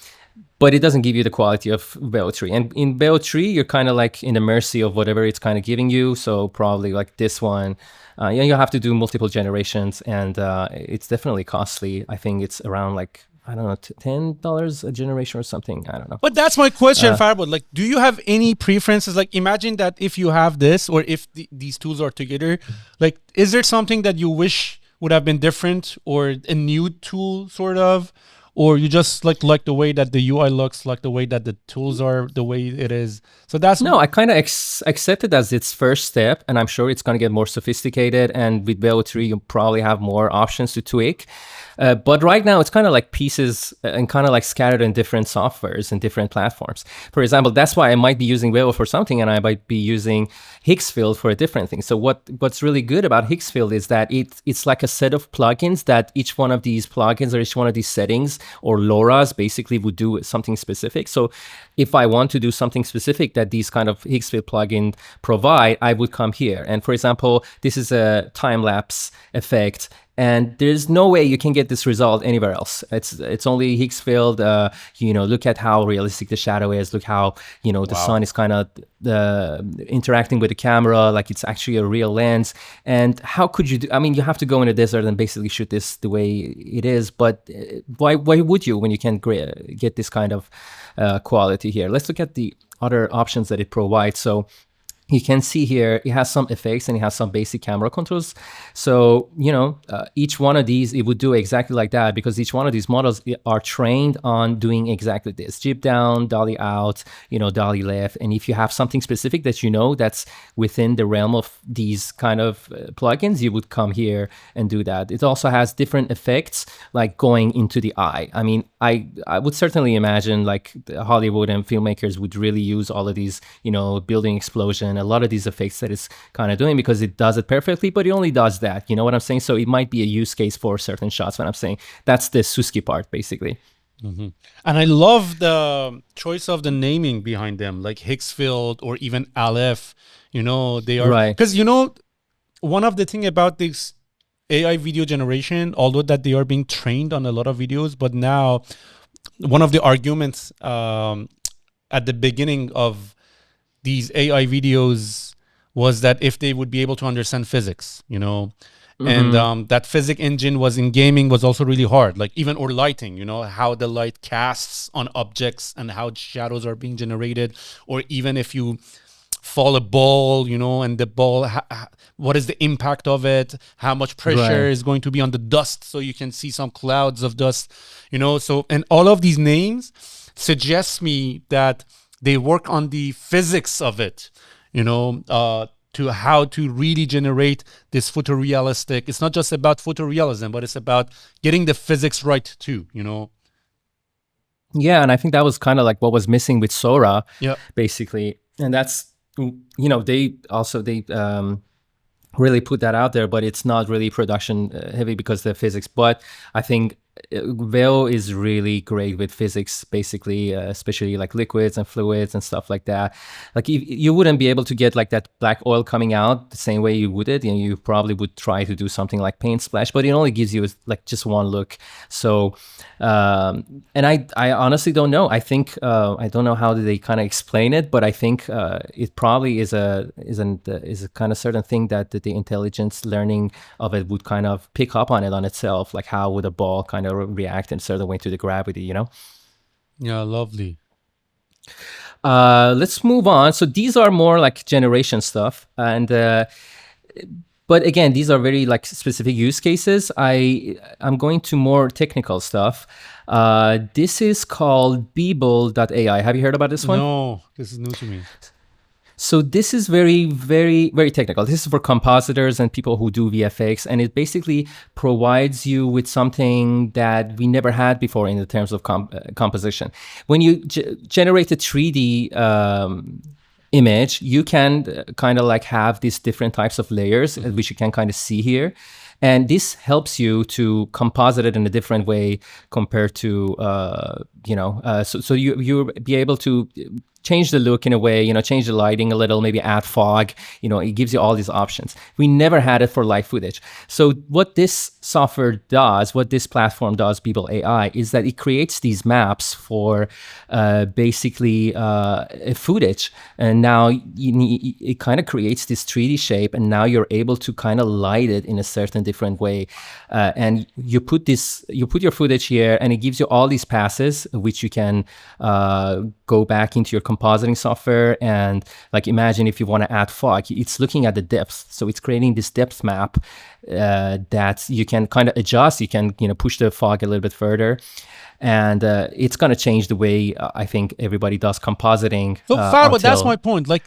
S2: but it doesn't give you the quality of Veo 3. And in Veo 3, you're kind of like in the mercy of whatever it's kind of giving you. So probably like this one, you have to do multiple generations, and it's definitely costly. I think it's around like, I don't know, $10 a generation or something. I don't know.
S1: But that's my question, Farbod. Like, do you have any preferences? Like, imagine that if you have this, or if these tools are together, like, is there something that you wish would have been different, or a new tool, sort of, or you just like the way that the UI looks, like the way that the tools are, the way it is? So that's
S2: No, I kind of accept it as its first step, and I'm sure it's going to get more sophisticated. And with Veo 3, you probably have more options to tweak. But right now, it's kind of like pieces and kind of like scattered in different softwares and different platforms. For example, that's why I might be using Veo for something, and I might be using Higgsfield for a different thing. So what's really good about Higgsfield is that it's like a set of plugins that each one of these plugins or each one of these settings or LoRa's basically would do something specific. So if I want to do something specific that these kind of Higgsfield plugin provide, I would come here. And for example, this is a time lapse effect. And there's no way you can get this result anywhere else. It's only Higgsfield. Look at how realistic the shadow is. Look how the sun is kind of interacting with the camera, like it's actually a real lens. And how could you do? I mean, you have to go in a desert and basically shoot this the way it is. But why would you when you can get this kind of quality here? Let's look at the other options that it provides. So you can see here, it has some effects and it has some basic camera controls. So, each one of these, it would do exactly like that because each one of these models are trained on doing exactly this. Jib down, dolly out, dolly left. And if you have something specific that that's within the realm of these kind of plugins, you would come here and do that. It also has different effects like going into the eye. I mean, I would certainly imagine like Hollywood and filmmakers would really use all of these, building explosion, a lot of these effects that it's kind of doing because it does it perfectly, but it only does that. You know what I'm saying? So it might be a use case for certain shots. When I'm saying that's the Suski part, basically.
S1: Mm-hmm. And I love the choice of the naming behind them, like Higgsfield or even Aleph. They are
S2: right
S1: because one of the thing about this AI video generation, although that they are being trained on a lot of videos, but now one of the arguments at the beginning of these AI videos was that if they would be able to understand physics, and that physics engine was in gaming was also really hard, like even or lighting, how the light casts on objects and how shadows are being generated, or even if you fall a ball, and the ball, what is the impact of it, how much pressure is going to be on the dust, so you can see some clouds of dust, so, and all of these names suggest me that they work on the physics of it, to how to really generate this photorealistic. It's not just about photorealism, but it's about getting the physics right too,
S2: Yeah, and I think that was kind of like what was missing with Sora, basically. And that's, they really put that out there, but it's not really production heavy because of the physics. But I think Veo is really great with physics, basically, especially like liquids and fluids and stuff like that. Like you wouldn't be able to get like that black oil coming out the same way you would it. You probably would try to do something like paint splash, but it only gives you like just one look. So, and I honestly don't know. I think I don't know how they kind of explain it, but I think it probably is a kind of certain thing that the intelligence learning of it would kind of pick up on it on itself, like how would a ball kind of react in a certain way to the gravity,
S1: Yeah, lovely.
S2: Let's move on. So these are more like generation stuff, and But again, these are very like specific use cases. I'm going to more technical stuff. This is called Beeble.ai. Have you heard about this one?
S1: No, this is new to me.
S2: So this is very, very, very technical. This is for compositors and people who do VFX, and it basically provides you with something that we never had before in the terms of composition. When you generate a 3D image, you can kind of like have these different types of layers, which you can kind of see here. And this helps you to composite it in a different way compared to, so you'll be able to change the look in a way, change the lighting a little, maybe add fog, it gives you all these options. We never had it for live footage. So what this software does, what this platform does, Beeble AI, is that it creates these maps for basically footage. And now it kind of creates this 3D shape, and now you're able to kind of light it in a certain different way. And you put your footage here, and it gives you all these passes, which you can go back into your compositing software. And like, imagine if you want to add fog, it's looking at the depth. So it's creating this depth map that you can kind of adjust. You can, push the fog a little bit further. And it's going to change the way I think everybody does compositing.
S1: So Farbod, that's my point. Like,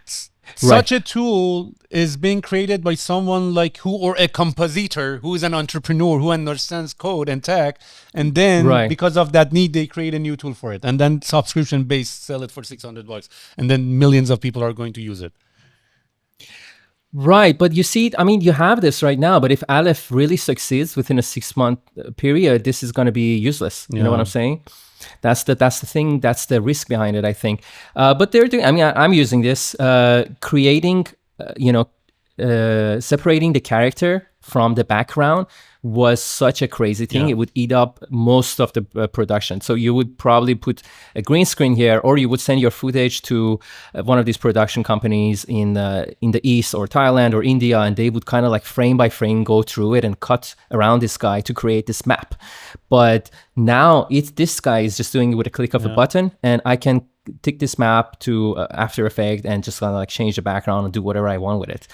S1: such a tool is being created by someone like or a compositor who is an entrepreneur who understands code and tech, and then because of that need, they create a new tool for it, and then subscription based sell it for $600, and then millions of people are going to use it.
S2: Right, but you see, you have this right now, but if Aleph really succeeds within a 6-month period, this is going to be useless. You know what I'm saying? That's the thing. That's the risk behind it, I think. But they're doing. I'm using this, creating, separating the character from the background was such a crazy thing. It would eat up most of the production. So you would probably put a green screen here, or you would send your footage to one of these production companies in the East or Thailand or India, and they would kind of like frame by frame go through it and cut around this guy to create this map. But now this guy is just doing it with a click of a button, and I can take this map to After Effects and just kind of like change the background and do whatever I want with it.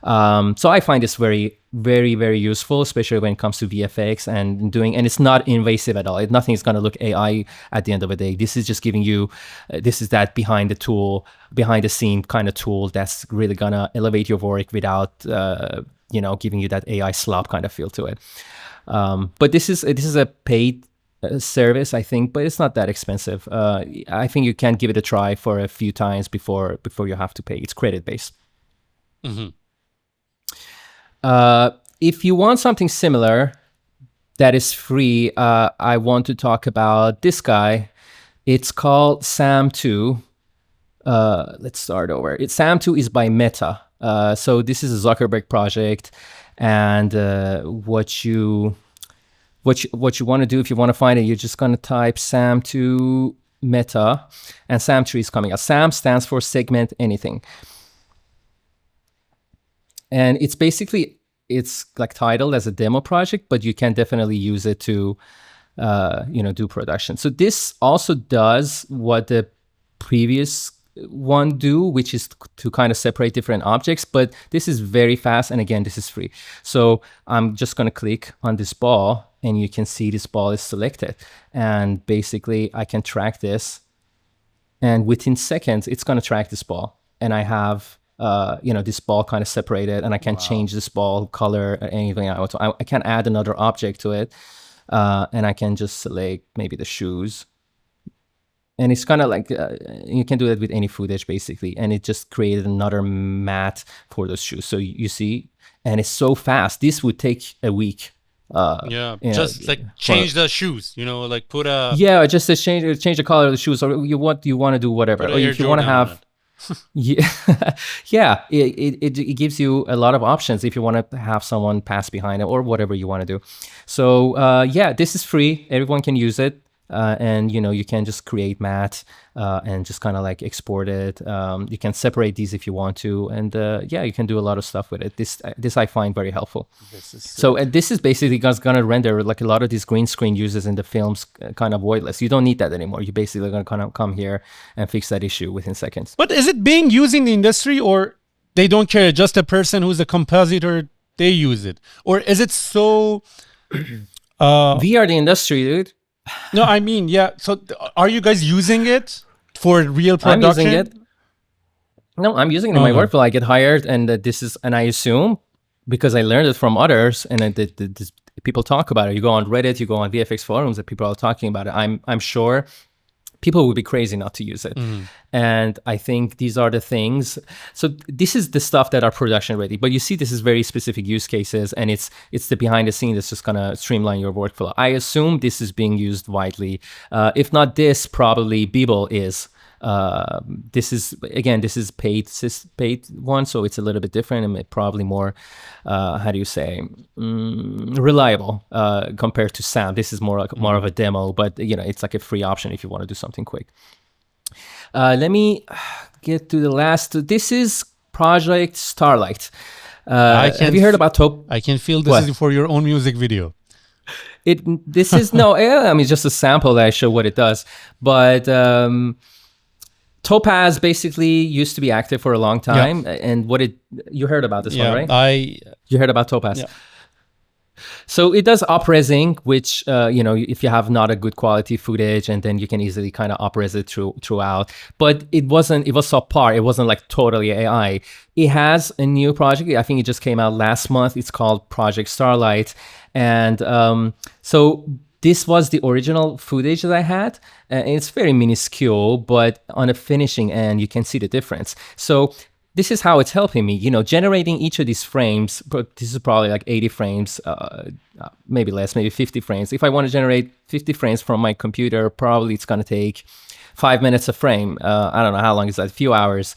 S2: So I find this very, very, very useful, especially when it comes to VFX and it's not invasive at all. Nothing is going to look AI at the end of the day. This is just giving you, this is that behind the scene kind of tool that's really going to elevate your work without, giving you that AI slop kind of feel to it. But this is a paid service, I think, but it's not that expensive. I think you can give it a try for a few times before you have to pay. It's credit based. Mm-hmm. If you want something similar that is free, I want to talk about this guy. It's called SAM 2. Let's start over. SAM 2 is by Meta. So this is a Zuckerberg project, and what you want to do if you want to find it, you're just going to type SAM 2 Meta, and SAM 3 is coming out. SAM stands for Segment Anything. And it's like titled as a demo project, but you can definitely use it to, do production. So this also does what the previous one do, which is to kind of separate different objects, but this is very fast. And again, this is free. So I'm just going to click on this ball, and you can see this ball is selected. And basically I can track this, and within seconds, it's going to track this ball. And I have this ball kind of separated, and I can change this ball color or anything I want to. I can add another object to it, and I can just select maybe the shoes. And it's kind of like, you can do that with any footage basically. And it just created another mat for those shoes. So you see, and it's so fast. This would take a week.
S1: Just like change the shoes, like put a...
S2: Yeah, just to change the color of the shoes, or you want to do whatever. Or if you want to have... it gives you a lot of options if you want to have someone pass behind it or whatever you want to do. So this is free. Everyone can use it. And you can just create matte and just kind of like export it. You can separate these if you want to, and you can do a lot of stuff with it. This I find very helpful. This is basically going to render like a lot of these green screen uses in the films kind of voidless. You don't need that anymore. You're basically going to kind of come here and fix that issue within seconds.
S1: But is it being used in the industry, or they don't care? Just a person who's a compositor they use it, or is it so?
S2: We are the industry, dude.
S1: No, I mean, yeah. So, are you guys using it for real
S2: I'm
S1: production?
S2: using it. No, I'm using it in my workflow. I get hired, and and I assume because I learned it from others, and people talk about it. You go on Reddit, you go on VFX forums, and people are talking about it. I'm sure people would be crazy not to use it. And I think these are the things. So this is the stuff that are production ready. But you see, this is very specific use cases, and it's the behind the scenes that's just gonna streamline your workflow. I assume this is being used widely. If not this, probably Beeple is. This is paid one, so it's a little bit different and probably more, reliable compared to Sound. This is more of a demo, but it's like a free option if you want to do something quick. Let me get to the last. This is Project Starlight. Have you heard about Top?
S1: I can feel this is for your own music video.
S2: This is no. I mean, just a sample that I show what it does, but. Topaz basically used to be active for a long time, and you heard about this one, right? You heard about Topaz. Yeah. So it does up-resing, which if you have not a good quality footage, and then you can easily kind of up-res it throughout. But it was subpar. It wasn't like totally AI. It has a new project. I think it just came out last month. It's called Project Starlight, and so. This was the original footage that I had. It's very minuscule, but on a finishing end, you can see the difference. So this is how it's helping me, generating each of these frames. But this is probably like 80 frames, maybe less, maybe 50 frames. If I want to generate 50 frames from my computer, probably it's going to take 5 minutes a frame. I don't know how long is that, a few hours.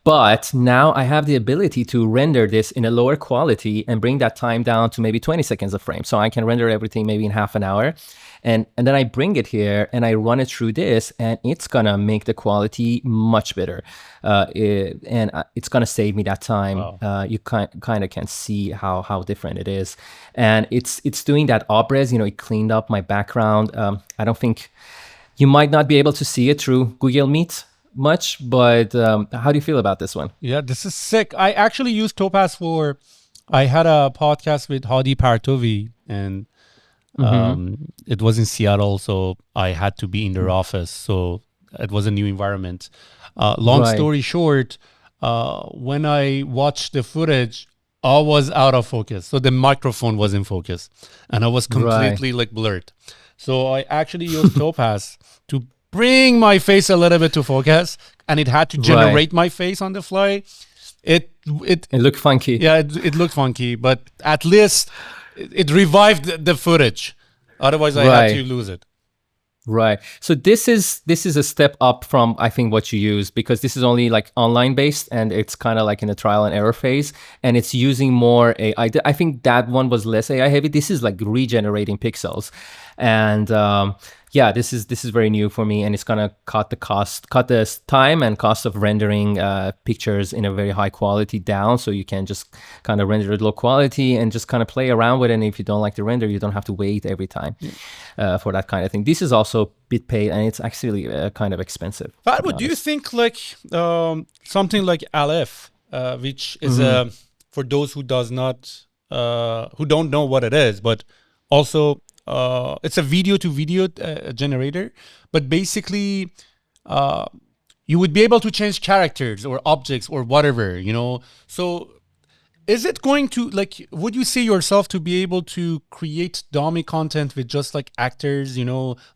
S2: But now I have the ability to render this in a lower quality and bring that time down to maybe 20 seconds a frame. So I can render everything maybe in half an hour. And then I bring it here and I run it through this, and it's going to make the quality much better. And it's going to save me that time. Wow. You kind of can see how different it is. And it's doing that up-res, it cleaned up my background. I don't think you might not be able to see it through Google Meet much, but how do you feel about this one?
S1: Yeah, this is sick. I actually used Topaz I had a podcast with Hadi Partovi, and it was in Seattle, so I had to be in their office, so it was a new environment. Long story short, when I watched the footage, I was out of focus, so the microphone was in focus, and I was completely blurred. So I actually used Topaz to bring my face a little bit to focus, and it had to generate my face on the fly. It
S2: looked funky.
S1: Yeah, it looked funky, but at least it revived the footage. Otherwise, I had to lose it.
S2: Right. So this is a step up from, I think, what you use, because this is only like online based, and it's kind of like in a trial and error phase, and it's using more AI. I think that one was less AI heavy. This is like regenerating pixels, and this is very new for me, and it's gonna cut the time and cost of rendering pictures in a very high quality down, so you can just kind of render it low quality and just kind of play around with it. And if you don't like the render, you don't have to wait every time for that kind of thing. This is also BitPay, and it's actually kind of expensive.
S1: But do you think like something like Aleph, which is for those who don't know what it is, but also it's a video-to-video generator, but basically you would be able to change characters or objects or whatever, So is it going to, would you see yourself to be able to create dummy content with just like actors,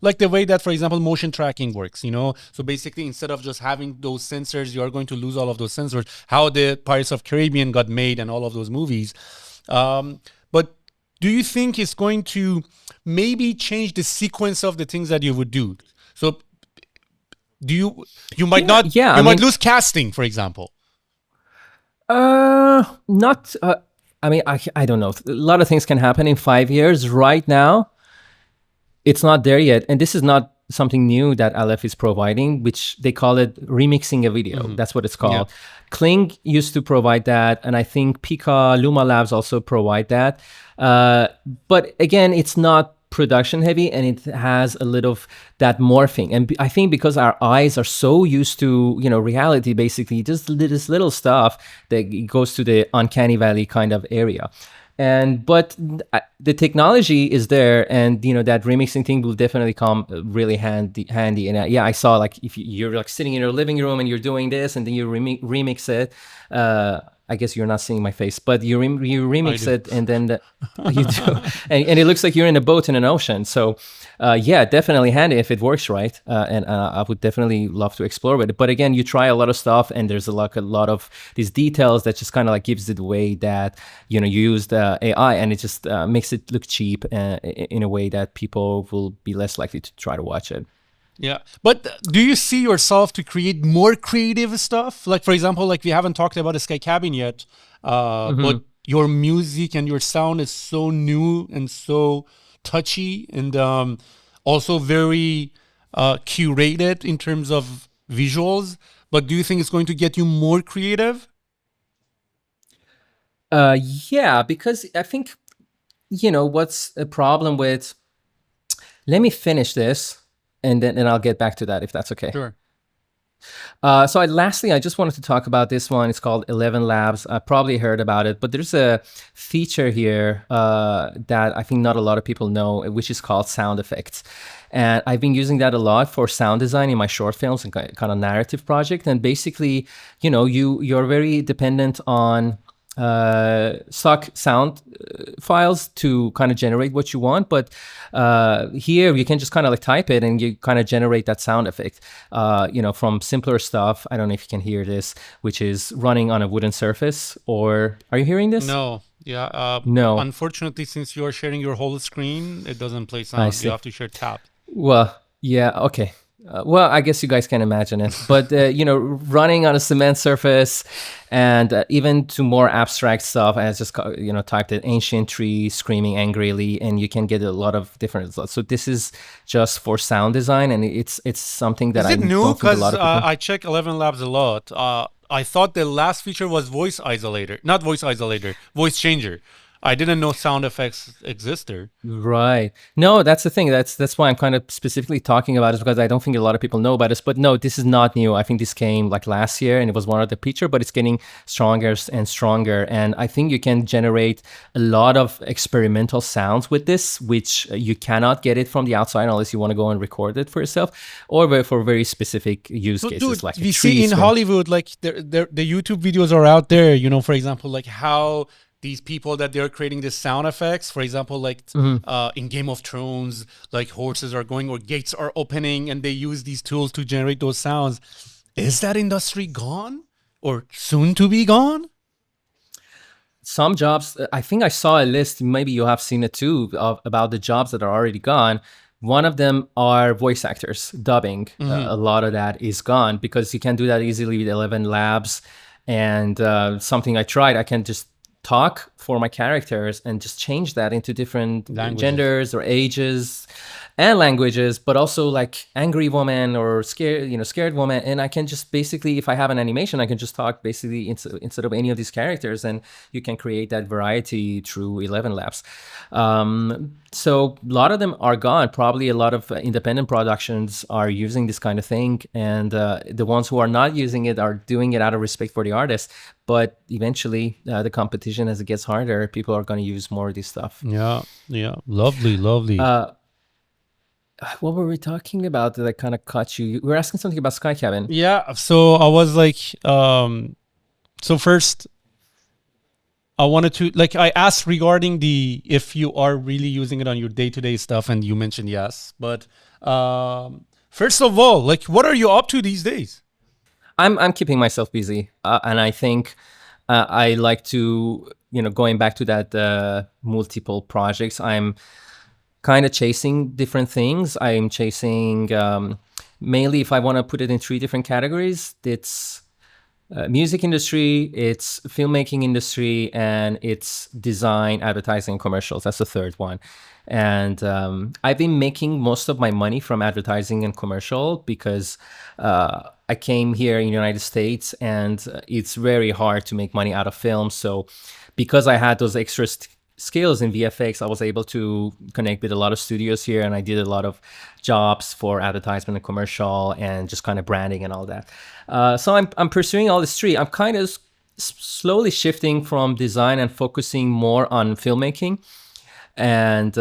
S1: like the way that, for example, motion tracking works, So basically, instead of just having those sensors, you are going to lose all of those sensors, how the Pirates of Caribbean got made and all of those movies. But do you think it's going to maybe change the sequence of the things that you would do? So you might might lose casting, for example.
S2: Not. I don't know. A lot of things can happen in 5 years. Right now, it's not there yet, and this is not something new that Aleph is providing, which they call it remixing a video. That's what it's called. Yeah. Kling used to provide that, and I think Pika, Luma Labs also provide that. But again, it's not production heavy, and it has a little of that morphing. And I think because our eyes are so used to, reality, basically, just this little stuff that goes to the uncanny valley kind of area. But the technology is there, and that remixing thing will definitely come really handy. And I saw, like, if you're like sitting in your living room and you're doing this, and then you remix it. I guess you're not seeing my face, but you remix it, and then you do, and it looks like you're in a boat in an ocean. So, definitely handy if it works right, and I would definitely love to explore with it. But again, you try a lot of stuff, and there's a lot of these details that just kind of like gives it away that you used AI, and it just makes it look cheap in a way that people will be less likely to try to watch it.
S1: Yeah. But do you see yourself to create more creative stuff? Like, for example, like we haven't talked about a Sky Cabin yet, but your music and your sound is so new and so touchy, and also very curated in terms of visuals. But do you think it's going to get you more creative?
S2: Yeah, because I think, what's a problem with, let me finish this, and then I'll get back to that if that's okay.
S1: Sure.
S2: Lastly, I just wanted to talk about this one. It's called 11 Labs. I probably heard about it, but there's a feature here that I think not a lot of people know, which is called sound effects. And I've been using that a lot for sound design in my short films and kind of narrative project. And basically, you're very dependent on stock sound files to kind of generate what you want, but here you can just kind of like type it and you kind of generate that sound effect from simpler stuff. I don't know if you can hear this, which is running on a wooden surface. Or are you hearing this?
S1: No. Yeah.
S2: No.
S1: Unfortunately, since you are sharing your whole screen, it doesn't play sound. You have to share tab.
S2: Well, yeah, okay. I guess you guys can imagine it, but running on a cement surface, and even to more abstract stuff, I just typed it ancient tree screaming angrily, and you can get a lot of different results. So this is just for sound design, and it's something that I
S1: new?
S2: Don't think a lot of people.
S1: I check 11 Labs a lot. I thought the last feature was voice changer. I didn't know sound effects exist there.
S2: Right. No, that's the thing. That's why I'm kind of specifically talking about it, because I don't think a lot of people know about this. But no, this is not new. I think this came like last year, and it was one of the feature, but it's getting stronger and stronger. And I think you can generate a lot of experimental sounds with this, which you cannot get it from the outside unless you want to go and record it for yourself, or for very specific use cases.
S1: Dude,
S2: like
S1: we see in Hollywood, like the YouTube videos are out there, for example, like how these people that they're creating these sound effects, for example, like in Game of Thrones, like horses are going or gates are opening, and they use these tools to generate those sounds. Is that industry gone or soon to be gone?
S2: Some jobs, I think I saw a list, maybe you have seen it too, about the jobs that are already gone. One of them are voice actors, dubbing. A lot of that is gone because you can do that easily with 11 Labs. And something I tried, I can just talk for my characters and just change that into different genders or ages and languages, but also like angry woman or scared woman. And I can just basically, if I have an animation, I can just talk basically instead of any of these characters, and you can create that variety through 11 Labs. So a lot of them are gone. Probably a lot of independent productions are using this kind of thing, and the ones who are not using it are doing it out of respect for the artist. But eventually, the competition, as it gets harder, people are going to use more of this stuff.
S1: Yeah. Lovely.
S2: What were we talking about that I kind of caught you? You were asking something about Sky Cabin.
S1: Yeah. So I was like, so first, I wanted to, like, I asked regarding if you are really using it on your day-to-day stuff, and you mentioned yes. But first of all, like, what are you up to these days?
S2: I'm keeping myself busy, and I think I like to, going back to that multiple projects, I'm kind of chasing different things. I'm chasing mainly, if I want to put it in 3 different categories, it's music industry, it's filmmaking industry, and it's design, advertising, and commercials. That's the third one. And I've been making most of my money from advertising and commercial because I came here in the United States, and it's very hard to make money out of film. So because I had those extra skills in VFX, I was able to connect with a lot of studios here, and I did a lot of jobs for advertisement and commercial and just kind of branding and all that. So I'm pursuing all this three. I'm kind of slowly shifting from design and focusing more on filmmaking. And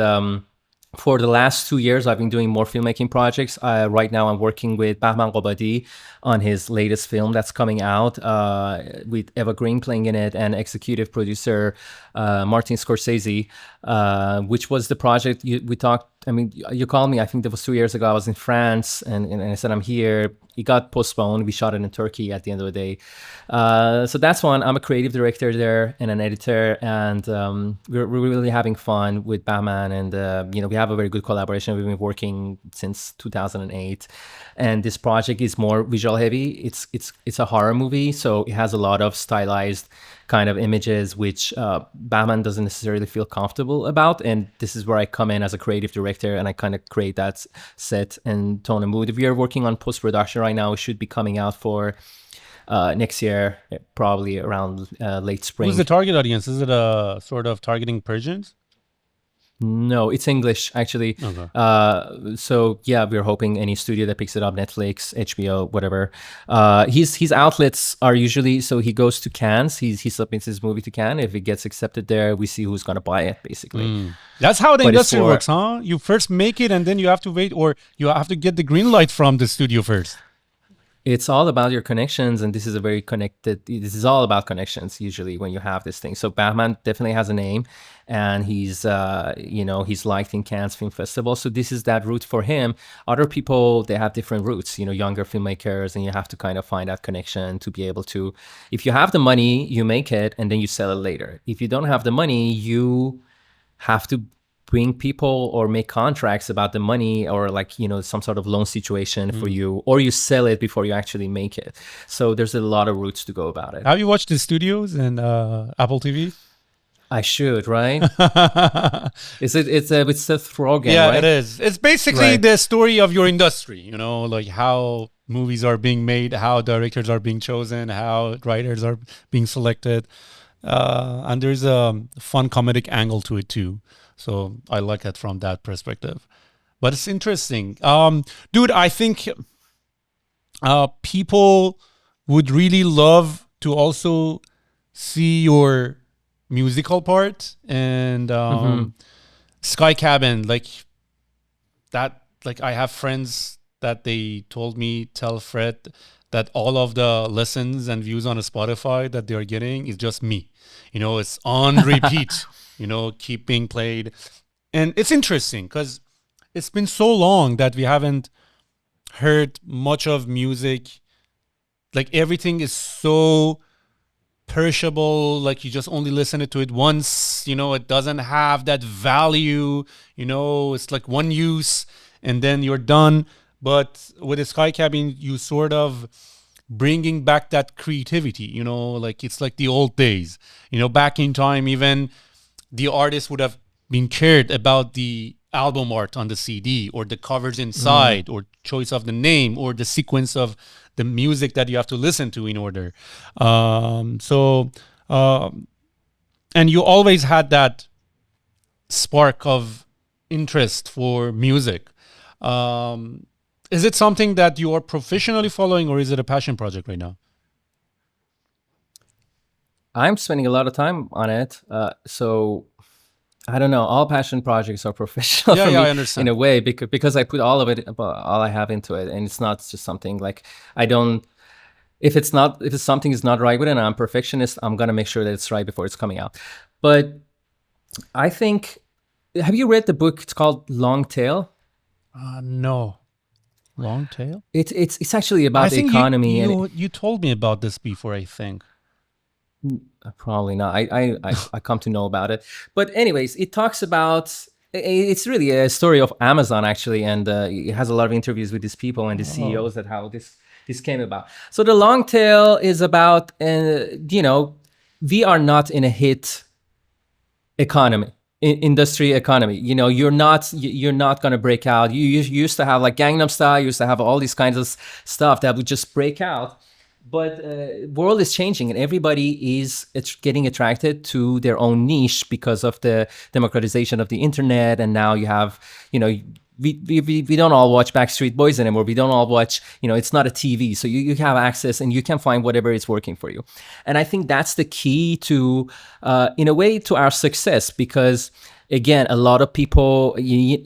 S2: for the last 2 years, I've been doing more filmmaking projects. Right now, I'm working with Bahman Qobadi on his latest film that's coming out, with Eva Green playing in it and executive producer Martin Scorsese, which was the project we talked. I mean, you called me, I think that was 2 years ago. I was in France and I said, I'm here. It got postponed. We shot it in Turkey at the end of the day. So that's one. I'm a creative director there and an editor. And we're really having fun with Bahman. And, we have a very good collaboration. We've been working since 2008. And this project is more visual heavy. It's a horror movie. So it has a lot of stylized kind of images, which Bahman doesn't necessarily feel comfortable about. And this is where I come in as a creative director and I kind of create that set and tone and mood. We are working on post-production right now. It should be coming out for next year, probably around late spring.
S1: Who's the target audience? Is it a sort of targeting Persians?
S2: No, it's English, actually.
S1: Okay.
S2: So yeah, we're hoping any studio that picks it up, Netflix, HBO, whatever. His outlets are usually, so he goes to Cannes. He submits his movie to Cannes. If it gets accepted there, we see who's going to buy it, basically.
S1: That's how the
S2: But
S1: industry
S2: it's for-
S1: works, huh? You first make it and then you have to wait, or you have to get the green light from the studio first.
S2: It's all about your connections, and this is a very connected. This is all about connections usually when you have this thing. So Bahman definitely has a name, and he's he's liked in Cannes Film Festival. So this is that route for him. Other people, they have different routes. Younger filmmakers, and you have to kind of find that connection to be able to. If you have the money, you make it, and then you sell it later. If you don't have the money, you have to bring people or make contracts about the money, or some sort of loan situation for you, or you sell it before you actually make it. So there's a lot of routes to go about it.
S1: Have you watched the studios and Apple TV?
S2: I should, right? It's with Seth Rogen,
S1: Yeah,
S2: right?
S1: it is. It's basically
S2: Right.
S1: the story of your industry, like how movies are being made, how directors are being chosen, how writers are being selected. And there's a fun comedic angle to it too. So I like it from that perspective. But it's interesting. Dude, I think people would really love to also see your musical part and Sky Cabin, like that. Like I have friends that they told me, tell Fred that all of the listens and views on Spotify that they're getting is just me. It's on repeat, keep being played. And it's interesting because it's been so long that we haven't heard much of music. Like everything is so perishable, like you just only listen to it once, it doesn't have that value, it's like one use and then you're done. But with the Sky Cabin, you sort of bringing back that creativity, like it's like the old days, back in time, even the artist would have been cared about the album art on the CD or the covers inside or choice of the name or the sequence of the music that you have to listen to in order. And you always had that spark of interest for music. Is it something that you are professionally following, or is it a passion project right now?
S2: I'm spending a lot of time on it. So I don't know. All passion projects are professional for me
S1: I understand.
S2: in a way, because I put all of it, all I have into it, and it's not just something like I don't. If something is not right with it, and I'm a perfectionist, I'm gonna make sure that it's right before it's coming out. But I think, have you read the book? It's called Long Tail.
S1: No. Long Tail?
S2: It's actually about
S1: I
S2: the
S1: think
S2: economy. and
S1: you told me about this before, I think.
S2: Probably not. I come to know about it. But anyways, it talks about, it's really a story of Amazon, actually, and it has a lot of interviews with these people and the CEOs that how this came about. So the long tail is about, we are not in a hit economy, industry economy. You're not going to break out. You used to have like Gangnam Style, you used to have all these kinds of stuff that would just break out. But world is changing, and everybody is getting attracted to their own niche because of the democratization of the internet. And now you have, you know, we don't all watch Backstreet Boys anymore. We don't all watch, you know, it's not a TV. So you have access and you can find whatever is working for you. And I think that's the key to, in a way, to our success, because again, a lot of people,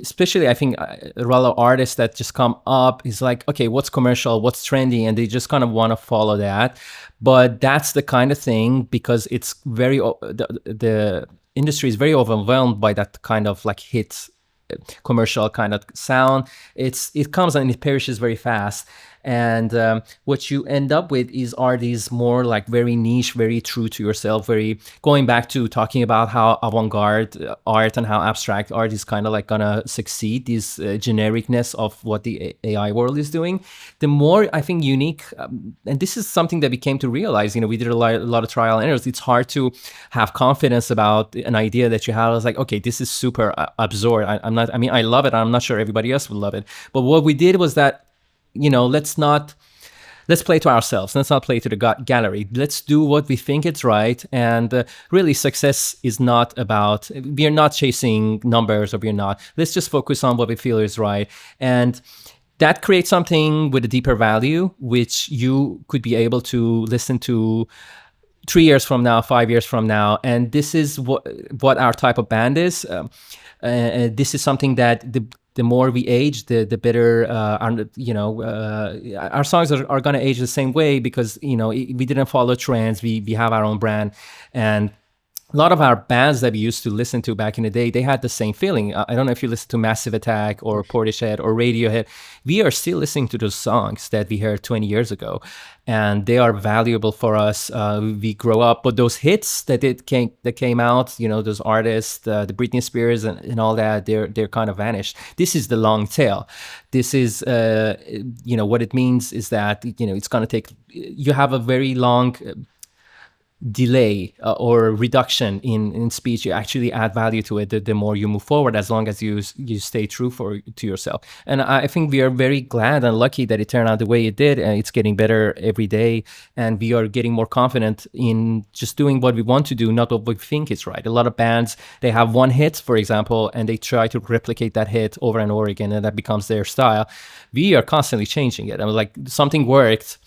S2: especially I think a lot of artists that just come up is like, okay, what's commercial, what's trendy, and they just kind of want to follow that. But that's the kind of thing, because it's very, the industry is very overwhelmed by that kind of like hit commercial kind of sound. It comes and it perishes very fast. And what you end up with are these more like very niche, very true to yourself, very going back to talking about how avant-garde art and how abstract art is kind of like gonna succeed, this genericness of what the AI world is doing. The more I think unique, and this is something that we came to realize, you know, we did a lot of trial and errors. It's hard to have confidence about an idea that you have. I was like, okay, this is super absurd. I love it. I'm not sure everybody else would love it. But what we did was that, you know, let's play to ourselves. Let's not play to the gallery. Let's do what we think is right. And really, success is not about, we are not chasing numbers, or we're not. Let's just focus on what we feel is right. And that creates something with a deeper value, which you could be able to listen to 3 years from now, 5 years from now. And this is what our type of band is. This is something that the more we age, the better. Our songs are going to age the same way, because, you know, we didn't follow trends. We have our own brand, and a lot of our bands that we used to listen to back in the day, they had the same feeling. I don't know if you listen to Massive Attack or Portishead or Radiohead. We are still listening to those songs that we heard 20 years ago, and they are valuable for us. We grow up, but those hits that came out, you know, those artists, the Britney Spears and all that, they're kind of vanished. This is the long tail. This is, what it means is that, you know, it's going to take, you have a very long delay or reduction in speech. You actually add value to it the more you move forward, as long as you stay true to yourself. And I think we are very glad and lucky that it turned out the way it did, and it's getting better every day, and we are getting more confident in just doing what we want to do, not what we think is right. A lot of bands, they have one hit, for example, and they try to replicate that hit over and over again, and that becomes their style. We are constantly changing it. I mean, like, something worked,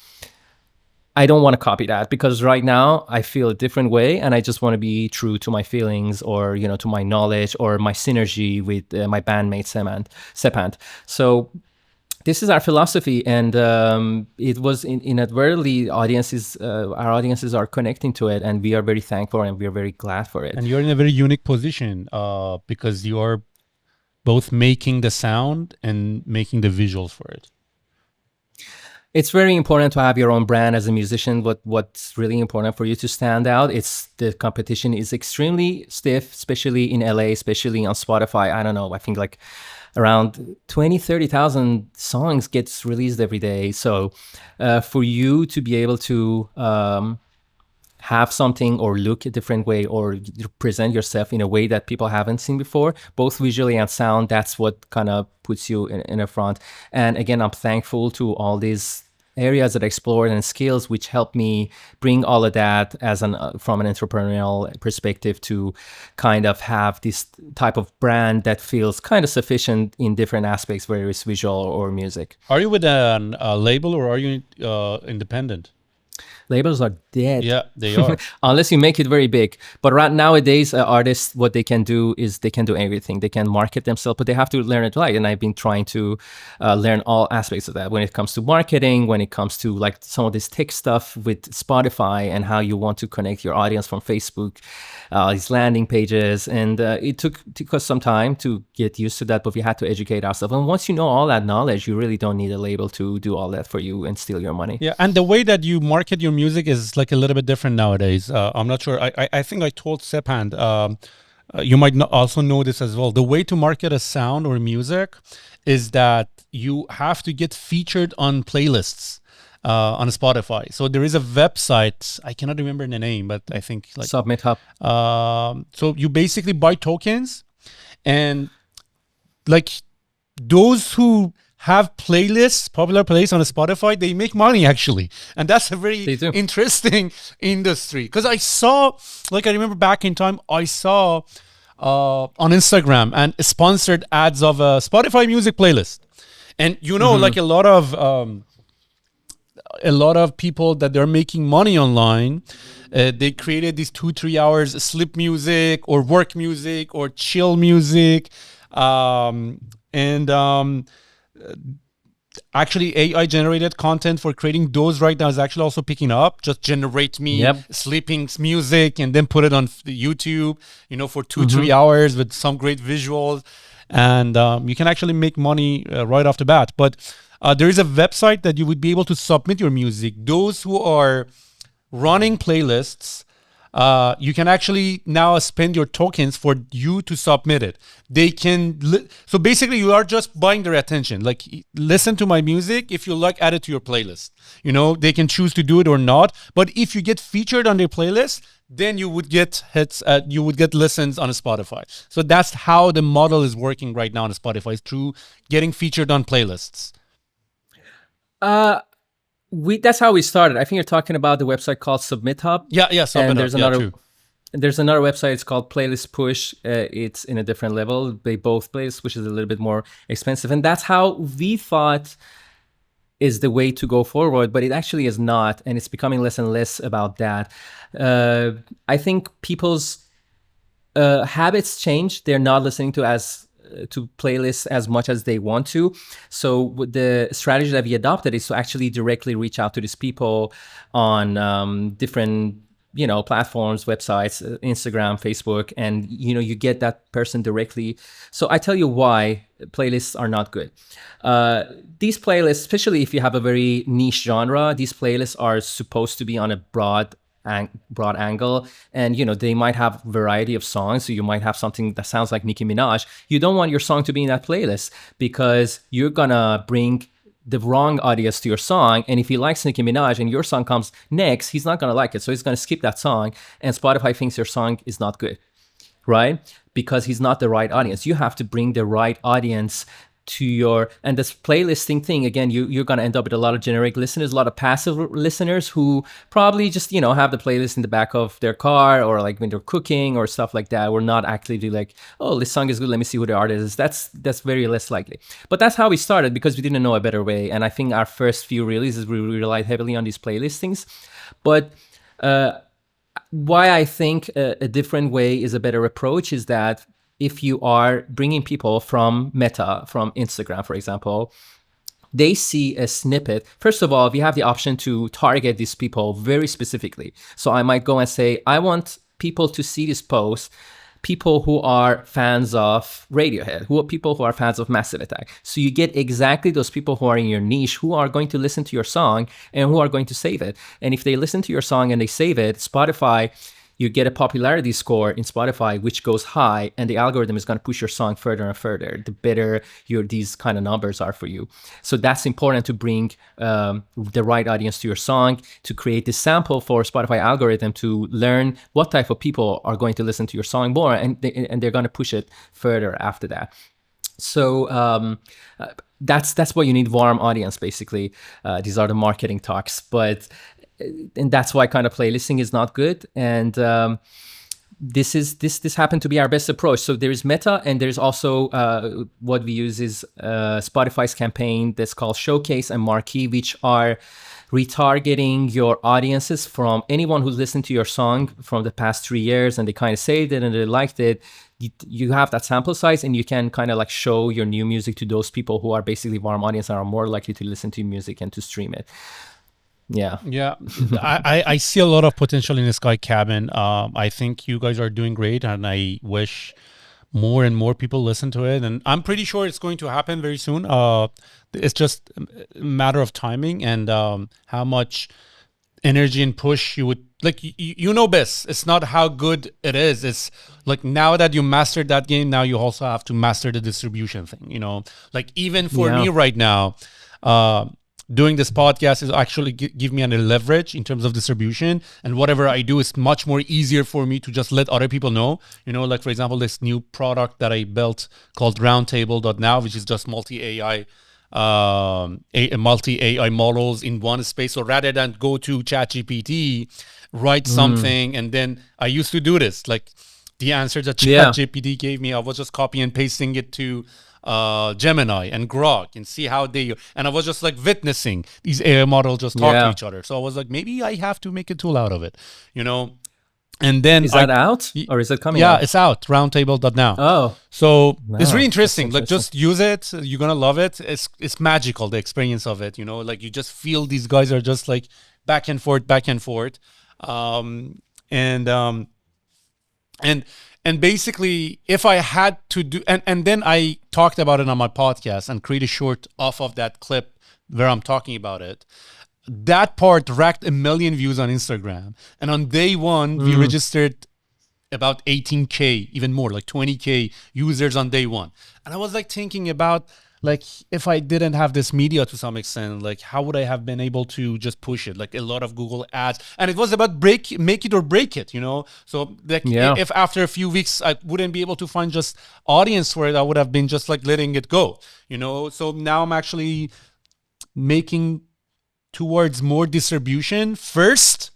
S2: I don't want to copy that, because right now I feel a different way, and I just want to be true to my feelings, or, you know, to my knowledge, or my synergy with my bandmate Sepand. So this is our philosophy, and it was inadvertently our audiences are connecting to it, and we are very thankful and we are very glad for it.
S1: And you're in a very unique position because you are both making the sound and making the visuals for it.
S2: It's very important to have your own brand as a musician. What's really important for you to stand out, the competition is extremely stiff, especially in LA, especially on Spotify. I don't know, I think like around 30,000 songs gets released every day. So for you to be able to have something or look a different way or present yourself in a way that people haven't seen before, both visually and sound, that's what kind of puts you in the front. And again, I'm thankful to all these areas that I explored and skills which helped me bring all of that as from an entrepreneurial perspective to kind of have this type of brand that feels kind of sufficient in different aspects, whether it's visual or music.
S1: Are you with a label or are you independent?
S2: Labels are dead.
S1: Yeah, they are.
S2: Unless you make it very big. But right nowadays, artists, what they can do is they can do everything. They can market themselves, but they have to learn it right. And I've been trying to learn all aspects of that when it comes to marketing, when it comes to like some of this tech stuff with Spotify and how you want to connect your audience from Facebook, these landing pages. And it took us some time to get used to that, but we had to educate ourselves. And once you know all that knowledge, you really don't need a label to do all that for you and steal your money.
S1: Yeah, and the way that you market your music is like a little bit different nowadays. I'm not sure. I think I told Sepand, you might also know this as well. The way to market a sound or music is that you have to get featured on playlists on Spotify. So there is a website, I cannot remember the name, but I think like
S2: Submit Hub.
S1: So you basically buy tokens, and like those who have playlists, popular playlists on Spotify, they make money actually. And that's a very
S2: They do.
S1: interesting industry. Because I saw, like I remember back in time, I saw on Instagram and sponsored ads of a Spotify music playlist. And like a lot of people that they're making money online, they created these 2-3 hours sleep music or work music or chill music. And actually AI generated content for creating those right now is actually also picking up. Just generate me
S2: Yep.
S1: sleeping music and then put it on YouTube, for 2-3 hours with some great visuals. And you can actually make money right off the bat. But there is a website that you would be able to submit your music. Those who are running playlists, you can actually now spend your tokens for you to submit it. They can, so basically you are just buying their attention. Like, listen to my music. If you like, add it to your playlist. They can choose to do it or not. But if you get featured on their playlist, then you would get hits, you would get listens on Spotify. So that's how the model is working right now on Spotify, is through getting featured on playlists.
S2: That's how we started. I think you're talking about the website called Submit Hub.
S1: Yeah.
S2: And there's another
S1: true.
S2: there's another website. It's called Playlist Push. It's in a different level. They both Playlist Push is a little bit more expensive, and that's how we thought is the way to go forward. But it actually is not, and it's becoming less and less about that. I think people's habits change. They're not listening to playlists as much as they want to. So the strategy that we adopted is to actually directly reach out to these people on different platforms, websites, Instagram, Facebook, and you get that person directly. So I tell you why playlists are not good. These playlists, especially if you have a very niche genre, these playlists are supposed to be on a broad angle, and they might have variety of songs. So you might have something that sounds like Nicki Minaj. You don't want your song to be in that playlist because you're gonna bring the wrong audience to your song, and if he likes Nicki Minaj and your song comes next, he's not gonna like it, so he's gonna skip that song, and Spotify thinks your song is not good, right? Because he's not the right audience. You have to bring the right audience to and this playlisting thing, again, you're going to end up with a lot of generic listeners, a lot of passive listeners who probably just have the playlist in the back of their car, or like when they're cooking or stuff like that. We're not actively like, oh, this song is good, let me see who the artist is. That's very less likely. But that's how we started, because we didn't know a better way. And I think our first few releases, we relied heavily on these playlistings. But why I think a different way is a better approach is that if you are bringing people from Meta, from Instagram, for example, they see a snippet. First of all, we have the option to target these people very specifically. So I might go and say, I want people to see this post, people who are fans of Radiohead, people who are fans of Massive Attack. So you get exactly those people who are in your niche, who are going to listen to your song and who are going to save it. And if they listen to your song and they save it, Spotify, you get a popularity score in Spotify, which goes high, and the algorithm is going to push your song further and further, the better these kind of numbers are for you. So that's important, to bring the right audience to your song, to create this sample for Spotify algorithm to learn what type of people are going to listen to your song more, and they're going to push it further after that. So that's why you need warm audience, basically. These are the marketing talks, and that's why kind of playlisting is not good. And this happened to be our best approach. So there is Meta, and there's also what we use is Spotify's campaign that's called Showcase and Marquee, which are retargeting your audiences from anyone who's listened to your song from the past 3 years and they kind of saved it and they liked it. You have that sample size, and you can kind of like show your new music to those people who are basically warm audience and are more likely to listen to music and to stream it. Yeah.
S1: I see a lot of potential in the Sky Cabin. I think you guys are doing great, and I wish more and more people listen to it. And I'm pretty sure it's going to happen very soon. It's just a matter of timing and how much energy and push you would like. You know best. It's not how good it is. It's like, now that you mastered that game, now you also have to master the distribution thing. Like even for me right now. Doing this podcast is actually give me a leverage in terms of distribution, and whatever I do is much more easier for me to just let other people know. Like for example, this new product that I built called Roundtable.now, which is just multi-AI multi AI models in one space. So rather than go to ChatGPT, write something, and then I used to do this, like the answer that ChatGPT gave me, I was just copy and pasting it to Gemini and Grok and see how they, and I was just like witnessing these AI models just talk to each other. So I was like, maybe I have to make a tool out of it, you know. And then
S2: is that out or is it coming out?
S1: Yeah, it's out, roundtable.now.
S2: Oh,
S1: so it's really interesting. Like, just use it. You're going to love it. It's magical, the experience of it, you know, like you just feel these guys are just like back and forth. And basically, if I had to do, and then I talked about it on my podcast and create a short off of that clip where I'm talking about it. That part racked 1 million views on Instagram. And on day one, we registered about 18K, even more, like 20K users on day one. And I was like thinking about, like, if I didn't have this media to some extent, like, how would I have been able to just push it? Like a lot of Google ads. And it was about make it or break it, you know? So like, if after a few weeks, I wouldn't be able to find just audience for it, I would have been just like letting it go, you know? So now I'm actually making towards more distribution first,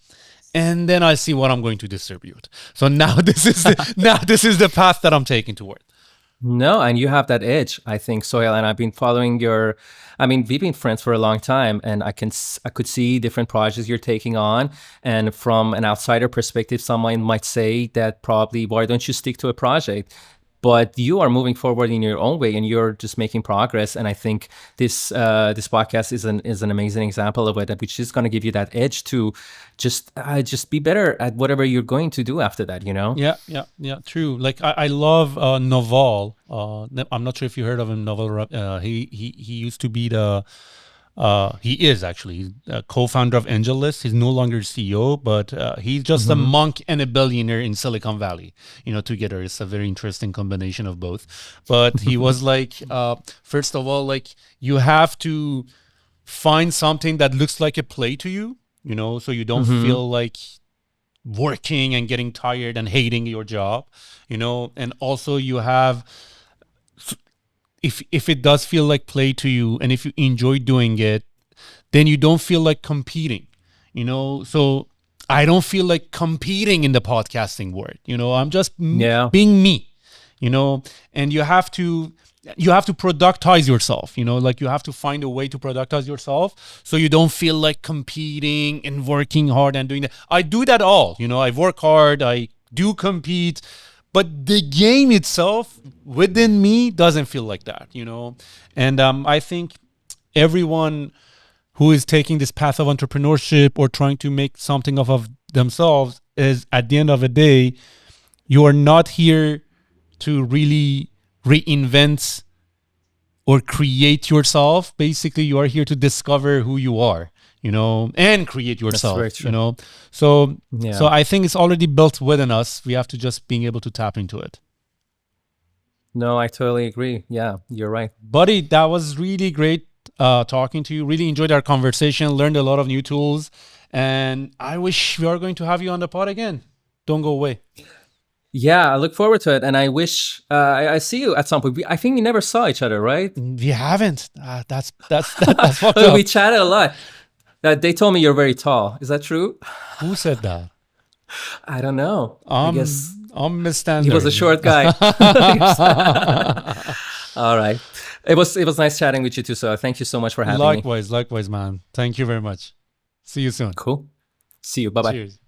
S1: and then I see what I'm going to distribute. So now this is the path that I'm taking toward.
S2: No, and you have that edge, I think, Sohail. And I've been following we've been friends for a long time, and I could see different projects you're taking on. And from an outsider perspective, someone might say that probably, why don't you stick to a project? But you are moving forward in your own way, and you're just making progress. And I think this podcast is an amazing example of it, which is going to give you that edge to just be better at whatever you're going to do after that. You know?
S1: Yeah. True. Like I love Naval. I'm not sure if you heard of him, Naval. He used to be he is actually a co-founder of AngelList. He's no longer CEO, but he's just a monk and a billionaire in Silicon Valley, you know, together. It's a very interesting combination of both. But he was like, first of all, like, you have to find something that looks like a play to you, you know, so you don't feel like working and getting tired and hating your job, you know. And also you have, if it does feel like play to you, and if you enjoy doing it, then you don't feel like competing, you know. So I don't feel like competing in the podcasting world, you know. I'm just being me, you know. And you have to productize yourself, you know, like you have to find a way to productize yourself so you don't feel like competing and working hard and doing that. I do that all, you know. I work hard, I do compete, but the game itself within me doesn't feel like that, you know. And I think everyone who is taking this path of entrepreneurship or trying to make something of themselves is, at the end of the day, you are not here to really reinvent or create yourself. Basically, you are here to discover who you are, you know, and create yourself, you know. So I think it's already built within us. We have to just being able to tap into it.
S2: No, I totally agree. Yeah, you're right.
S1: Buddy, that was really great talking to you. Really enjoyed our conversation, learned a lot of new tools, and I wish we are going to have you on the pod again. Don't go away.
S2: Yeah, I look forward to it, and I wish I see you at some point. I think we never saw each other, right?
S1: We haven't. That's fucked up.
S2: We chatted a lot. They told me you're very tall. Is that true?
S1: Who said that?
S2: I don't know. I guess
S1: I'm Miss Standard.
S2: He was a short guy. All right. It was nice chatting with you too. So thank you so much for having me.
S1: Likewise, man. Thank you very much. See you soon.
S2: Cool. See you. Bye-bye.
S1: Cheers.